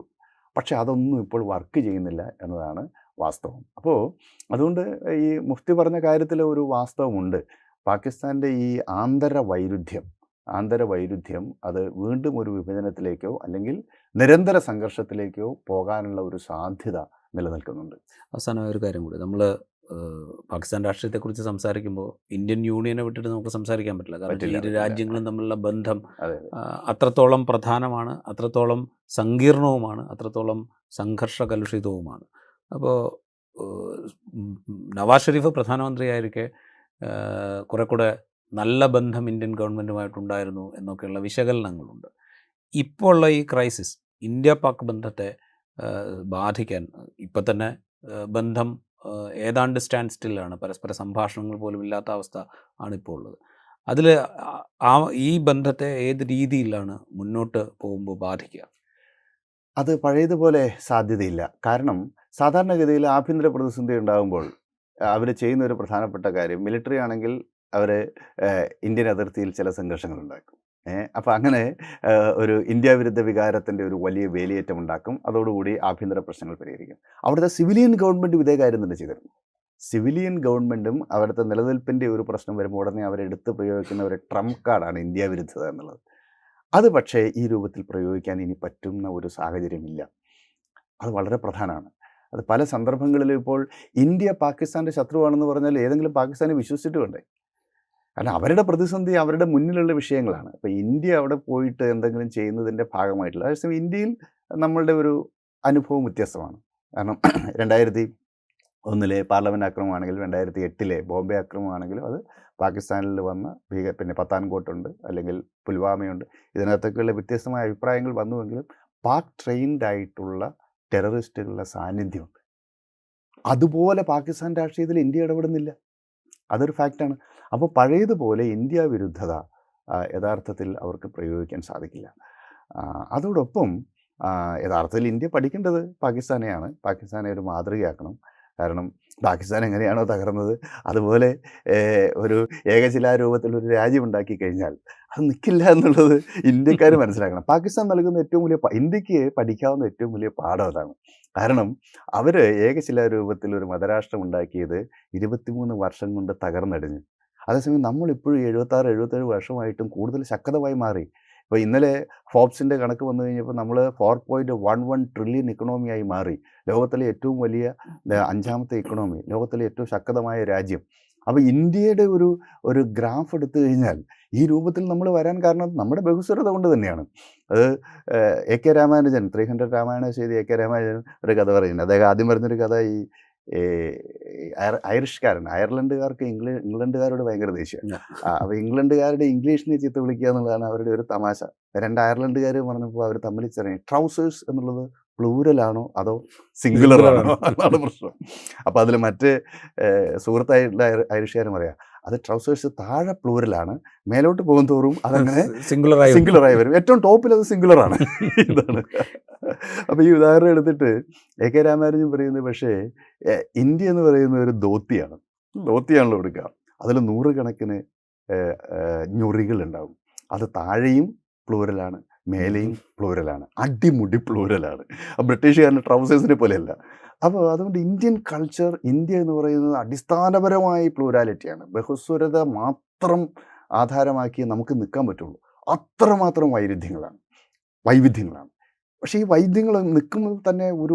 പക്ഷെ അതൊന്നും ഇപ്പോൾ വർക്ക് ചെയ്യുന്നില്ല എന്നതാണ് വാസ്തവം. അപ്പോൾ അതുകൊണ്ട് ഈ മുഫ്തി പറഞ്ഞ കാര്യത്തിൽ ഒരു വാസ്തവമുണ്ട്. പാകിസ്ഥാൻ്റെ ഈ ആന്തരവൈരുദ്ധ്യം അത് വീണ്ടും ഒരു വിഭജനത്തിലേക്കോ അല്ലെങ്കിൽ നിരന്തര സംഘർഷത്തിലേക്കോ പോകാനുള്ള ഒരു സാധ്യത നിലനിൽക്കുന്നുണ്ട്. അവസാനമായ ഒരു കാര്യം കൂടി, നമ്മൾ പാകിസ്ഥാൻ രാഷ്ട്രീയത്തെക്കുറിച്ച് സംസാരിക്കുമ്പോൾ ഇന്ത്യൻ യൂണിയനെ വിട്ടിട്ട് നമുക്ക് സംസാരിക്കാൻ പറ്റില്ല. കാരണം പറ്റില്ല, ഇരു പറ്റില്ല. രാജ്യങ്ങളും തമ്മിലുള്ള ബന്ധം അതെ അത്രത്തോളം പ്രധാനമാണ്, അത്രത്തോളം സങ്കീർണവുമാണ്, അത്രത്തോളം സംഘർഷകലുഷിതവുമാണ്. അപ്പോൾ നവാസ് ഷെരീഫ് പ്രധാനമന്ത്രിയായിരിക്കെ കുറെ കൂടെ നല്ല ബന്ധം ഇന്ത്യൻ ഗവൺമെൻറ്റുമായിട്ടുണ്ടായിരുന്നു എന്നൊക്കെയുള്ള വിശകലനങ്ങളുണ്ട്. ഇപ്പോൾ ഉള്ള ഈ ക്രൈസിസ് ഇന്ത്യ പാക് ബന്ധത്തെ ബാധിക്കാൻ ഇപ്പം തന്നെ ബന്ധം ഏതാണ്ട് സ്റ്റാൻഡ് സ്റ്റില്ലാണ്. പരസ്പര സംഭാഷണങ്ങൾ പോലും ഇല്ലാത്ത അവസ്ഥ ആണിപ്പോൾ ഉള്ളത്. അതിൽ ഈ ബന്ധത്തെ ഏത് രീതിയിലാണ് മുന്നോട്ട് പോകുമ്പോൾ ബാധിക്കുക? അത് പഴയതുപോലെ സാധ്യതയില്ല. കാരണം സാധാരണഗതിയിൽ ആഭ്യന്തര പ്രതിസന്ധി ഉണ്ടാകുമ്പോൾ അവർ ചെയ്യുന്ന ഒരു പ്രധാനപ്പെട്ട കാര്യം, മിലിറ്ററി ആണെങ്കിൽ അവർ ഇന്ത്യൻ അതിർത്തിയിൽ ചില സംഘർഷങ്ങൾ ഉണ്ടാക്കും. അപ്പോൾ അങ്ങനെ ഒരു ഇന്ത്യ വിരുദ്ധ വികാരത്തിൻ്റെ ഒരു വലിയ വേലിയേറ്റം ഉണ്ടാക്കും. അതോടുകൂടി ആഭ്യന്തര പ്രശ്നങ്ങൾ പരിഹരിക്കും. അവിടുത്തെ സിവിലിയൻ ഗവൺമെൻറ് ഇതേ കാര്യം തന്നെ ചെയ്തിരുന്നു. സിവിലിയൻ ഗവൺമെൻറ്റും അവിടുത്തെ നിലനിൽപ്പിൻ്റെ ഒരു പ്രശ്നം വരുമ്പോൾ ഉടനെ അവരെടുത്ത് പ്രയോഗിക്കുന്ന ഒരു ട്രംപ് കാർഡാണ് ഇന്ത്യ വിരുദ്ധത എന്നുള്ളത്. അത് പക്ഷേ ഈ രൂപത്തിൽ പ്രയോഗിക്കാൻ ഇനി പറ്റുന്ന ഒരു സാഹചര്യമില്ല. അത് വളരെ പ്രധാനമാണ്. അത് പല സന്ദർഭങ്ങളിലും ഇപ്പോൾ ഇന്ത്യ പാകിസ്ഥാൻ്റെ ശത്രുവാണെന്ന് പറഞ്ഞാൽ ഏതെങ്കിലും പാകിസ്ഥാനെ വിശ്വസിച്ചിട്ട് വേണ്ടേ? കാരണം അവരുടെ പ്രതിസന്ധി അവരുടെ മുന്നിലുള്ള വിഷയങ്ങളാണ്. അപ്പോൾ ഇന്ത്യ അവിടെ പോയിട്ട് എന്തെങ്കിലും ചെയ്യുന്നതിൻ്റെ ഭാഗമായിട്ടുള്ള, അതേസമയം ഇന്ത്യയിൽ നമ്മളുടെ ഒരു അനുഭവം വ്യത്യസ്തമാണ്. കാരണം 2001 പാർലമെൻറ്റ് ആക്രമണമാണെങ്കിലും 2008 ബോംബെ ആക്രമണമാണെങ്കിലും അത് പാകിസ്ഥാനിൽ വന്ന പിന്നെ പത്താൻകോട്ടുണ്ട്, അല്ലെങ്കിൽ പുൽവാമയുണ്ട്. ഇതിനകത്തൊക്കെയുള്ള വ്യത്യസ്തമായ അഭിപ്രായങ്ങൾ വന്നുവെങ്കിലും പാക് ട്രെയിൻഡ് ആയിട്ടുള്ള ടെററിസ്റ്റുകളുടെ സാന്നിധ്യമുണ്ട്. അതുപോലെ പാകിസ്ഥാൻ രാഷ്ട്രീയത്തിൽ ഇന്ത്യ ഇടപെടുന്നില്ല. അതൊരു ഫാക്റ്റാണ്. അപ്പോൾ പഴയതുപോലെ ഇന്ത്യ വിരുദ്ധത യഥാർത്ഥത്തിൽ അവർക്ക് പ്രയോഗിക്കാൻ സാധിക്കില്ല. അതോടൊപ്പം യഥാർത്ഥത്തിൽ ഇന്ത്യ പഠിക്കേണ്ടത് പാകിസ്ഥാനെയാണ്. പാകിസ്ഥാനെ ഒരു മാതൃകയാക്കണം. കാരണം പാകിസ്ഥാൻ എങ്ങനെയാണോ തകർന്നത് അതുപോലെ ഒരു ഏകശിലാരൂപത്തിലൊരു രാജ്യം ഉണ്ടാക്കി കഴിഞ്ഞാൽ അത് നിൽക്കില്ല എന്നുള്ളത് ഇന്ത്യക്കാർ മനസ്സിലാക്കണം. പാകിസ്ഥാൻ നൽകുന്ന ഏറ്റവും വലിയ ഇന്ത്യക്ക് പഠിക്കാവുന്ന ഏറ്റവും വലിയ പാഠം അതാണ്. കാരണം അവർ ഏകശിലാരൂപത്തിൽ ഒരു മതരാഷ്ട്രം ഉണ്ടാക്കിയത് 23 വർഷം കൊണ്ട് തകർന്നടിഞ്ഞു. അതേസമയം നമ്മളിപ്പോഴും 76-77 വർഷമായിട്ടും കൂടുതൽ ശക്തമായി മാറി. ഇപ്പോൾ ഇന്നലെ ഫോബ്സിൻ്റെ കണക്ക് വന്നു കഴിഞ്ഞപ്പോൾ നമ്മൾ 4.11 ട്രില്യൺ ഇക്കണോമിയായി മാറി. ലോകത്തിലെ ഏറ്റവും വലിയ 5ാമത്തെ ഇക്കണോമി, ലോകത്തിലെ ഏറ്റവും ശക്തമായ രാജ്യം. അപ്പോൾ ഇന്ത്യയുടെ ഒരു ഗ്രാഫ് എടുത്തു കഴിഞ്ഞാൽ ഈ രൂപത്തിൽ നമ്മൾ വരാൻ കാരണം നമ്മുടെ ബഹുസ്വരത കൊണ്ട് തന്നെയാണ്. അത് എ കെ രാമാനുജൻ 300 രാമായണം ചെയ്ത് എ കെ രാമാനുജൻ ഒരു കഥ പറയുന്നുണ്ട്. അദ്ദേഹം ആദ്യം പറഞ്ഞൊരു കഥ, ഈ ഐറിഷ്കാരൻ, അയർലൻഡുകാർക്ക് ഇംഗ്ലണ്ടുകാരോട് ഭയങ്കര ദേഷ്യമാണ്. അപ്പോൾ ഇംഗ്ലണ്ടുകാരുടെ ഇംഗ്ലീഷിനെ ചീത്ത വിളിക്കുക എന്നുള്ളതാണ് അവരുടെ ഒരു തമാശ. 2 അയർലൻഡുകാർ പറഞ്ഞപ്പോൾ അവർ തമ്മിൽ ചെറിയ ട്രൗസേഴ്സ് എന്നുള്ളത് പ്ലൂരലാണോ അതോ സിംഗുലറാണോ എന്നാണ് പ്രശ്നം. അപ്പോൾ അതിൽ മറ്റ് സുഹൃത്തായിട്ടുള്ള ഐറിഷുകാരും പറയാം, അത് ട്രൗസേഴ്സ് താഴെ പ്ലൂരലാണ്, മേലോട്ട് പോകും തോറും അതങ്ങനെ സിംഗുലറായി വരും. ഏറ്റവും ടോപ്പിൽ അത് സിംഗുലറാണ്. ഇതാണ്. അപ്പോൾ ഈ ഉദാഹരണം എടുത്തിട്ട് എ കെ രാമാനുജൻ പറയുന്നത്, പക്ഷേ ഇന്ത്യ എന്ന് പറയുന്ന ഒരു ധോത്തിയാണല്ലോ എടുക്കുക. അതിൽ 100 കണക്കിന് ഞൊറികളുണ്ടാവും. അത് താഴെയും പ്ലൂരലാണ്, മേലെയും പ്ലൂരലാണ്, അടിമുടി പ്ലൂരലാണ്. ബ്രിട്ടീഷുകാരൻ്റെ ട്രൗസേഴ്സിനെ പോലെയല്ല. അപ്പോൾ അതുകൊണ്ട് ഇന്ത്യൻ കൾച്ചർ, ഇന്ത്യ എന്ന് പറയുന്നത് അടിസ്ഥാനപരമായി പ്ലൂരാലിറ്റിയാണ്. ബഹുസ്വരത മാത്രം ആധാരമാക്കി നമുക്ക് നിൽക്കാൻ പറ്റുള്ളൂ. അത്രമാത്രം വൈവിധ്യങ്ങളാണ്. പക്ഷേ ഈ വൈവിധ്യങ്ങൾ നിൽക്കുമ്പോൾ തന്നെ ഒരു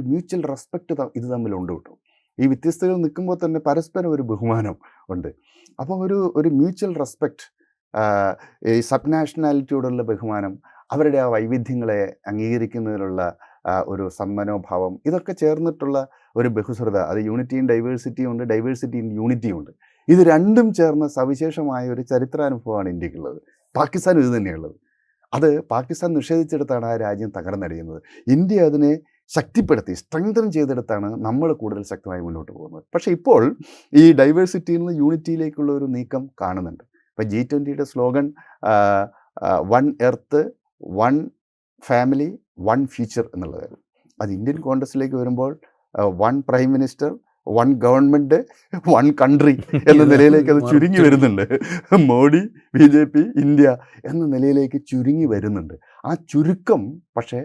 മ്യൂച്വൽ റെസ്പെക്റ്റ് ഇത് തമ്മിലുണ്ട് കേട്ടോ. ഈ വ്യത്യസ്തകൾ നിൽക്കുമ്പോൾ തന്നെ പരസ്പരം ഒരു ബഹുമാനം ഉണ്ട്. അപ്പോൾ ഒരു മ്യൂച്വൽ റെസ്പെക്റ്റ്, ഈ സബ് നാഷണാലിറ്റിയോടുള്ള ബഹുമാനം, അവരുടെ ആ വൈവിധ്യങ്ങളെ അംഗീകരിക്കുന്നതിലുള്ള ഒരു സന്മനോഭാവം, ഇതൊക്കെ ചേർന്നിട്ടുള്ള ഒരു ബഹുസ്വരത. അത് യൂണിറ്റിയും ഡൈവേഴ്സിറ്റിയും ഉണ്ട്, ഡൈവേഴ്സിറ്റിയും യൂണിറ്റിയും ഉണ്ട്. ഇത് രണ്ടും ചേർന്ന സവിശേഷമായ ഒരു ചരിത്രാനുഭവമാണ് ഇന്ത്യക്കുള്ളത്. പാകിസ്ഥാൻ ഇത് തന്നെയുള്ളത്. അത് പാകിസ്ഥാൻ നിഷേധിച്ചെടുത്താണ് ആ രാജ്യം തകർന്നടിയുന്നത്. ഇന്ത്യ അതിനെ ശക്തിപ്പെടുത്തി സ്ട്രെങ്തൻ ചെയ്തെടുത്താണ് നമ്മൾ കൂടുതൽ ശക്തമായി മുന്നോട്ട് പോകുന്നത്. പക്ഷേ ഇപ്പോൾ ഈ ഡൈവേഴ്സിറ്റിയിൽ നിന്ന് യൂണിറ്റിയിലേക്കുള്ള ഒരു നീക്കം കാണുന്നുണ്ട്. ഇപ്പോൾ G20 slogan one earth, one family, one future എന്നുള്ളതായിരുന്നു. അത് ഇന്ത്യൻ കോൺഗ്രസിലേക്ക് വരുമ്പോൾ one prime minister, one government, one country എന്ന നിലയിലേക്ക് അത് ചുരുങ്ങി വരുന്നുണ്ട്. മോഡി, BJP, ഇന്ത്യ എന്ന നിലയിലേക്ക് ചുരുങ്ങി വരുന്നുണ്ട്. ആ ചുരുക്കം പക്ഷേ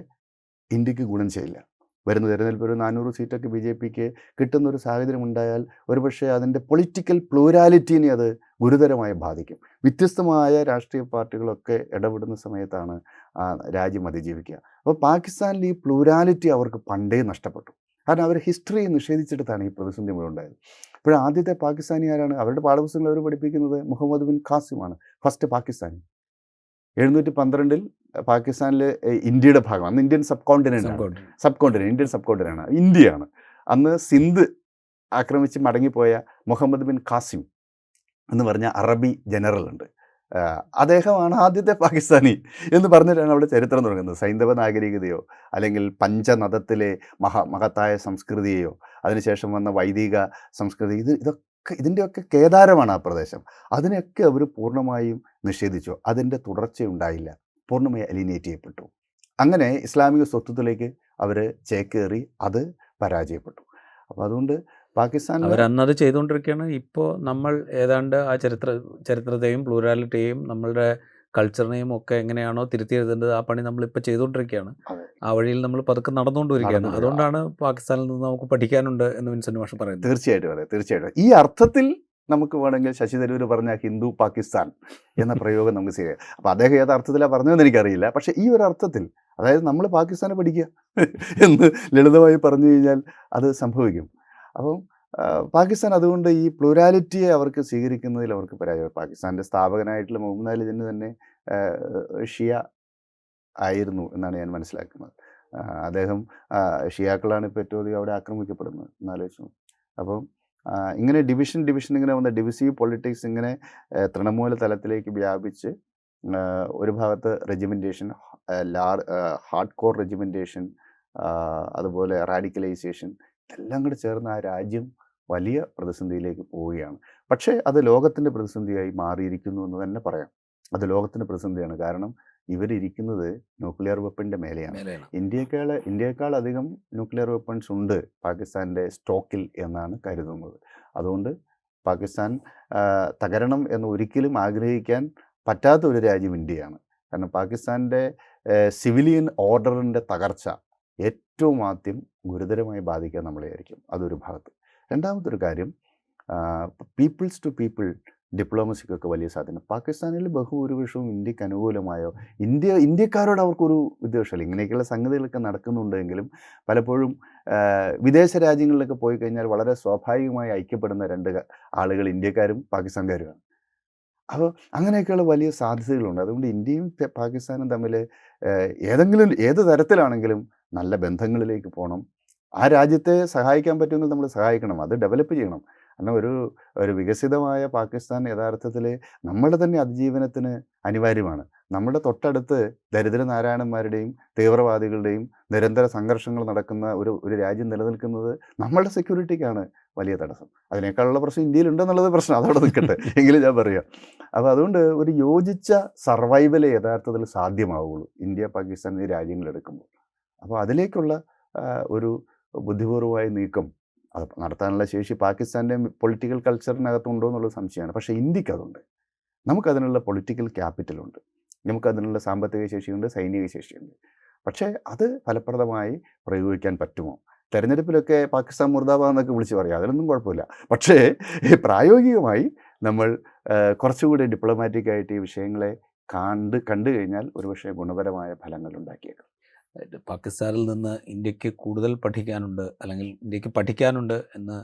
ഇന്ത്യക്ക് ഗുണം ചെയ്യില്ല. വരുന്ന തെരഞ്ഞെടുപ്പ് ഒരു 400 സീറ്റൊക്കെ BJPക്ക് കിട്ടുന്നൊരു സാഹചര്യം ഉണ്ടായാൽ ഒരുപക്ഷെ അതിൻ്റെ പൊളിറ്റിക്കൽ പ്ലൂരാലിറ്റീനെ അത് ഗുരുതരമായി ബാധിക്കും. വ്യത്യസ്തമായ രാഷ്ട്രീയ പാർട്ടികളൊക്കെ ഇടപെടുന്ന സമയത്താണ് രാജ്യം അതിജീവിക്കുക. അപ്പോൾ പാകിസ്ഥാനിൽ ഈ പ്ലൂരാലിറ്റി അവർക്ക് പണ്ടേ നഷ്ടപ്പെട്ടു. കാരണം അവർ ഹിസ്റ്ററി നിഷേധിച്ചെടുത്താണ് ഈ പ്രതിസന്ധി മുഴുവൻ ഉണ്ടായത്. ഇപ്പോൾ ആദ്യത്തെ പാകിസ്ഥാനി ആരാണ്? അവരുടെ പാഠപുസ്തകങ്ങൾ അവർ പഠിപ്പിക്കുന്നത് മുഹമ്മദ് ബിൻ ഖാസിമാണ്, ഫസ്റ്റ് പാകിസ്ഥാനി. 712 പാകിസ്ഥാനിൽ ഇന്ത്യയുടെ ഭാഗം, അന്ന് ഇന്ത്യൻ സബ് കോണ്ടിനെൻ്റ് ഇന്ത്യൻ സബ് കോണ്ടിനെൻ്റാണ്, ഇന്ത്യയാണ്. അന്ന് സിന്ധ് ആക്രമിച്ച് മടങ്ങിപ്പോയ മുഹമ്മദ് ബിൻ ഖാസിം എന്ന് പറഞ്ഞ അറബി ജനറൽ ഉണ്ട്. അദ്ദേഹമാണ് ആദ്യത്തെ പാകിസ്ഥാനി എന്ന് പറഞ്ഞിട്ടാണ് അവിടെ ചരിത്രം തുടങ്ങുന്നത്. സൈന്ധവ നാഗരികതയോ അല്ലെങ്കിൽ പഞ്ചനദത്തിലെ മഹത്തായ സംസ്കൃതിയെയോ അതിനുശേഷം വന്ന വൈദിക സംസ്കൃതി, ഇതിൻ്റെയൊക്കെ കേദാരമാണ് ആ പ്രദേശം. അതിനെയൊക്കെ അവർ പൂർണ്ണമായും നിഷേധിച്ചു. അതിൻ്റെ തുടർച്ചയുണ്ടായില്ല, പൂർണ്ണമായി അലിനേറ്റ് ചെയ്യപ്പെട്ടു. അങ്ങനെ ഇസ്ലാമിക സ്വത്വത്തിലേക്ക് അവർ ചേക്കേറി, അത് പരാജയപ്പെട്ടു. അപ്പോൾ അതുകൊണ്ട് പാകിസ്ഥാൻ അവരന്നത് ചെയ്തുകൊണ്ടിരിക്കുകയാണ്. ഇപ്പോൾ നമ്മൾ ഏതാണ്ട് ആ ചരിത്രത്തെയും പ്ലൂരാലിറ്റിയെയും നമ്മളുടെ കൾച്ചറിനെയും ഒക്കെ എങ്ങനെയാണോ തിരുത്തി എഴുതേണ്ടത് ആ പണി നമ്മളിപ്പോൾ ചെയ്തുകൊണ്ടിരിക്കുകയാണ്. ആ വഴിയിൽ നമ്മൾ പതുക്കെ നടന്നുകൊണ്ടിരിക്കുകയാണ്. അതുകൊണ്ടാണ് പാകിസ്ഥാനിൽ നിന്ന് നമുക്ക് പഠിക്കാനുണ്ട് എന്ന് വിൻസെൻ്റ് മാഷ് പറയുന്നത്. തീർച്ചയായിട്ടും ഈ അർത്ഥത്തിൽ നമുക്ക് വേണമെങ്കിൽ ശശി തരൂർ പറഞ്ഞ ഹിന്ദു പാകിസ്ഥാൻ എന്ന പ്രയോഗം നമുക്ക് ചെയ്യാം. അപ്പോൾ അദ്ദേഹം ഏത് അർത്ഥത്തിലാണ് പറഞ്ഞതെന്ന് എനിക്കറിയില്ല. പക്ഷേ ഈ ഒരു അർത്ഥത്തിൽ, അതായത് നമ്മൾ പാകിസ്ഥാനെ പഠിക്കുക എന്ന് ലളിതമായി പറഞ്ഞു കഴിഞ്ഞാൽ അത് സംഭവിക്കും. അപ്പം പാകിസ്ഥാൻ അതുകൊണ്ട് ഈ പ്ലൂരാലിറ്റിയെ അവർക്ക് സ്വീകരിക്കുന്നതിൽ അവർക്ക് പരാജയം. പാകിസ്ഥാൻ്റെ സ്ഥാപകനായിട്ടുള്ള മുഹമ്മദ് അലി ജിന്ന തന്നെ ഷിയ ആയിരുന്നു എന്നാണ് ഞാൻ മനസ്സിലാക്കുന്നത്. അദ്ദേഹം ഷിയാക്കളാണ് ഇപ്പോൾ ഏറ്റവും അധികം അവിടെ ആക്രമിക്കപ്പെടുന്നത് എന്നാലോചിച്ചു. അപ്പം ഇങ്ങനെ ഡിവിഷൻ ഇങ്ങനെ വന്ന ഡിവിസീവ് പൊളിറ്റിക്സ് ഇങ്ങനെ തൃണമൂല തലത്തിലേക്ക് വ്യാപിച്ച് ഒരു ഭാഗത്ത് റെജിമെൻറ്റേഷൻ, ഹാർഡ് കോർ റെജിമെൻറ്റേഷൻ, അതുപോലെ റാഡിക്കലൈസേഷൻ, ഇതെല്ലാം കൂടെ ചേർന്ന് ആ രാജ്യം വലിയ പ്രതിസന്ധിയിലേക്ക് പോവുകയാണ്. പക്ഷേ അത് ലോകത്തിൻ്റെ പ്രതിസന്ധിയായി മാറിയിരിക്കുന്നു എന്ന് തന്നെ പറയാം. അത് ലോകത്തിൻ്റെ പ്രതിസന്ധിയാണ്. കാരണം ഇവരിയ്ക്കുന്നത് ന്യൂക്ലിയർ വെപ്പണിൻ്റെ മേലെയാണ്. ഇന്ത്യയേക്കാൾ അധികം ന്യൂക്ലിയർ വെപ്പൺസ് ഉണ്ട് പാകിസ്ഥാൻ്റെ സ്റ്റോക്കിൽ എന്നാണ് കരുതുന്നത്. അതുകൊണ്ട് പാകിസ്ഥാൻ തകരണം എന്ന് ഒരിക്കലും ആഗ്രഹിക്കാൻ പറ്റാത്ത ഒരു രാജ്യം ഇന്ത്യയാണ്. കാരണം പാകിസ്ഥാൻ്റെ സിവിലിയൻ ഓർഡറിൻ്റെ തകർച്ച ഏറ്റവും ആദ്യം ഗുരുതരമായി ബാധിക്കുക നമ്മളെയായിരിക്കും. അതൊരു ഭാഗത്ത്. രണ്ടാമതൊരു കാര്യം, പീപ്പിൾസ് ടു പീപ്പിൾ ഡിപ്ലോമസിക്കൊക്കെ വലിയ സാധ്യത. പാകിസ്ഥാനിൽ ബഹുഭൂരിപക്ഷവും ഇന്ത്യക്ക് അനുകൂലമായോ, ഇന്ത്യക്കാരോട് അവർക്കൊരു വിദ്വേഷമില്ല. ഇങ്ങനെയൊക്കെയുള്ള സംഗതികളൊക്കെ നടക്കുന്നുണ്ടെങ്കിലും പലപ്പോഴും വിദേശ രാജ്യങ്ങളിലൊക്കെ പോയി കഴിഞ്ഞാൽ വളരെ സ്വാഭാവികമായി ഐക്യപ്പെടുന്ന രണ്ട് ആളുകൾ ഇന്ത്യക്കാരും പാകിസ്ഥാൻകാരുമാണ്. അപ്പോൾ അങ്ങനെയൊക്കെയുള്ള വലിയ സാധ്യതകളുണ്ട്. അതുകൊണ്ട് ഇന്ത്യയും പാകിസ്ഥാനും തമ്മിൽ ഏത് തരത്തിലാണെങ്കിലും നല്ല ബന്ധങ്ങളിലേക്ക് പോകണം. ആ രാജ്യത്തെ സഹായിക്കാൻ പറ്റുമെങ്കിൽ നമ്മൾ സഹായിക്കണം, അത് ഡെവലപ്പ് ചെയ്യണം. കാരണം ഒരു വികസിതമായ പാകിസ്ഥാൻ യഥാർത്ഥത്തിൽ നമ്മുടെ തന്നെ അതിജീവനത്തിന് അനിവാര്യമാണ്. നമ്മുടെ തൊട്ടടുത്ത് ദരിദ്രനാരായണന്മാരുടെയും തീവ്രവാദികളുടെയും നിരന്തര സംഘർഷങ്ങൾ നടക്കുന്ന ഒരു രാജ്യം നിലനിൽക്കുന്നത് നമ്മളുടെ സെക്യൂരിറ്റിക്കാണ് വലിയ തടസ്സം. അതിനേക്കാളുള്ള പ്രശ്നം ഇന്ത്യയിലുണ്ടെന്നുള്ളത് പ്രശ്നം, അതവിടെ നിൽക്കട്ടെ എങ്കിലും ഞാൻ പറയാം. അപ്പോൾ അതുകൊണ്ട് ഒരു യോജിച്ച സർവൈവലേ യഥാർത്ഥത്തിൽ സാധ്യമാവുള്ളൂ ഇന്ത്യ പാകിസ്ഥാൻ എന്നീ രാജ്യങ്ങളെടുക്കുമ്പോൾ. അപ്പോൾ അതിലേക്കുള്ള ഒരു ബുദ്ധിപൂർവമായ നീക്കം അത് നടത്താനുള്ള ശേഷി പാകിസ്ഥാൻ്റെ പൊളിറ്റിക്കൽ കൾച്ചറിനകത്തുണ്ടോ എന്നുള്ളത് സംശയമാണ്. പക്ഷേ ഇന്ത്യക്ക് അതുണ്ട്. നമുക്കതിനുള്ള പൊളിറ്റിക്കൽ ക്യാപിറ്റലുണ്ട്, നമുക്കതിനുള്ള സാമ്പത്തിക ശേഷിയുണ്ട്, സൈനിക ശേഷിയുണ്ട്. പക്ഷേ അത് ഫലപ്രദമായി പ്രയോഗിക്കാൻ പറ്റുമോ? തെരഞ്ഞെടുപ്പിലൊക്കെ പാകിസ്ഥാൻ മുർദാബാദ് എന്നൊക്കെ വിളിച്ച് പറയാം, അതിലൊന്നും കുഴപ്പമില്ല. പക്ഷേ പ്രായോഗികമായി നമ്മൾ കുറച്ചുകൂടി ഡിപ്ലോമാറ്റിക്കായിട്ട് ഈ വിഷയങ്ങളെ കണ്ടു കഴിഞ്ഞാൽ ഒരുപക്ഷെ ഗുണപരമായ ഫലങ്ങൾ ഉണ്ടാക്കിയേക്കാം. പാകിസ്ഥാനിൽ നിന്ന് ഇന്ത്യക്ക് കൂടുതൽ പഠിക്കാനുണ്ട്, അല്ലെങ്കിൽ ഇന്ത്യക്ക് പഠിക്കാനുണ്ട് എന്ന്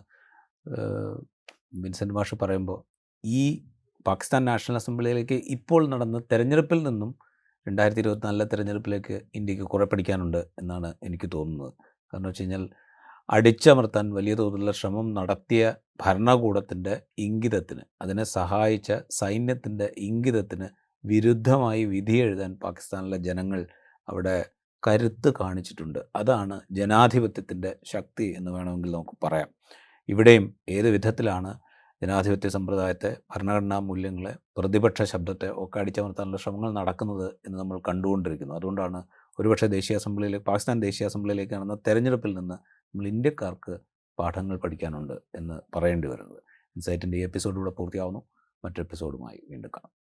വിൻസെൻ്റ് മാഷ് പറയുമ്പോൾ, ഈ പാകിസ്ഥാൻ നാഷണൽ അസംബ്ലിയിലേക്ക് ഇപ്പോൾ നടന്ന തെരഞ്ഞെടുപ്പിൽ നിന്നും 2024 തെരഞ്ഞെടുപ്പിലേക്ക് ഇന്ത്യക്ക് കുറേ പഠിക്കാനുണ്ട് എന്നാണ് എനിക്ക് തോന്നുന്നത്. കാരണം വെച്ച് കഴിഞ്ഞാൽ അടിച്ചമർത്താൻ വലിയ തോതിലുള്ള ശ്രമം നടത്തിയ ഭരണകൂടത്തിൻ്റെ ഇംഗിതത്തിന്, അതിനെ സഹായിച്ച സൈന്യത്തിൻ്റെ ഇംഗിതത്തിന് വിരുദ്ധമായി വിധി എഴുതാൻ പാകിസ്ഥാനിലെ ജനങ്ങൾ അവിടെ കരുത്ത് കാണിച്ചിട്ടുണ്ട്. അതാണ് ജനാധിപത്യത്തിൻ്റെ ശക്തി എന്ന് വേണമെങ്കിൽ നമുക്ക് പറയാം. ഇവിടെയും ഏത് വിധത്തിലാണ് ജനാധിപത്യ സമ്പ്രദായത്തെ, ഭരണഘടനാ മൂല്യങ്ങളെ, പ്രതിപക്ഷ ശബ്ദത്തെ ഒക്കെ അടിച്ചമർത്താനുള്ള ശ്രമങ്ങൾ നടക്കുന്നത് എന്ന് നമ്മൾ കണ്ടുകൊണ്ടിരിക്കുന്നു. അതുകൊണ്ടാണ് ഒരുപക്ഷെ പാകിസ്ഥാൻ ദേശീയ അസംബ്ലിയിലേക്ക് നടന്ന തെരഞ്ഞെടുപ്പിൽ നിന്ന് നമ്മൾ ഇന്ത്യക്കാർക്ക് പാഠങ്ങൾ പഠിക്കാനുണ്ട് എന്ന് പറയേണ്ടി വരുന്നത്. ഇൻസൈറ്റിൻ്റെ ഈ എപ്പിസോഡിലൂടെ പൂർത്തിയാവുന്നു. മറ്റൊരു എപ്പിസോഡുമായി വീണ്ടും കാണാം.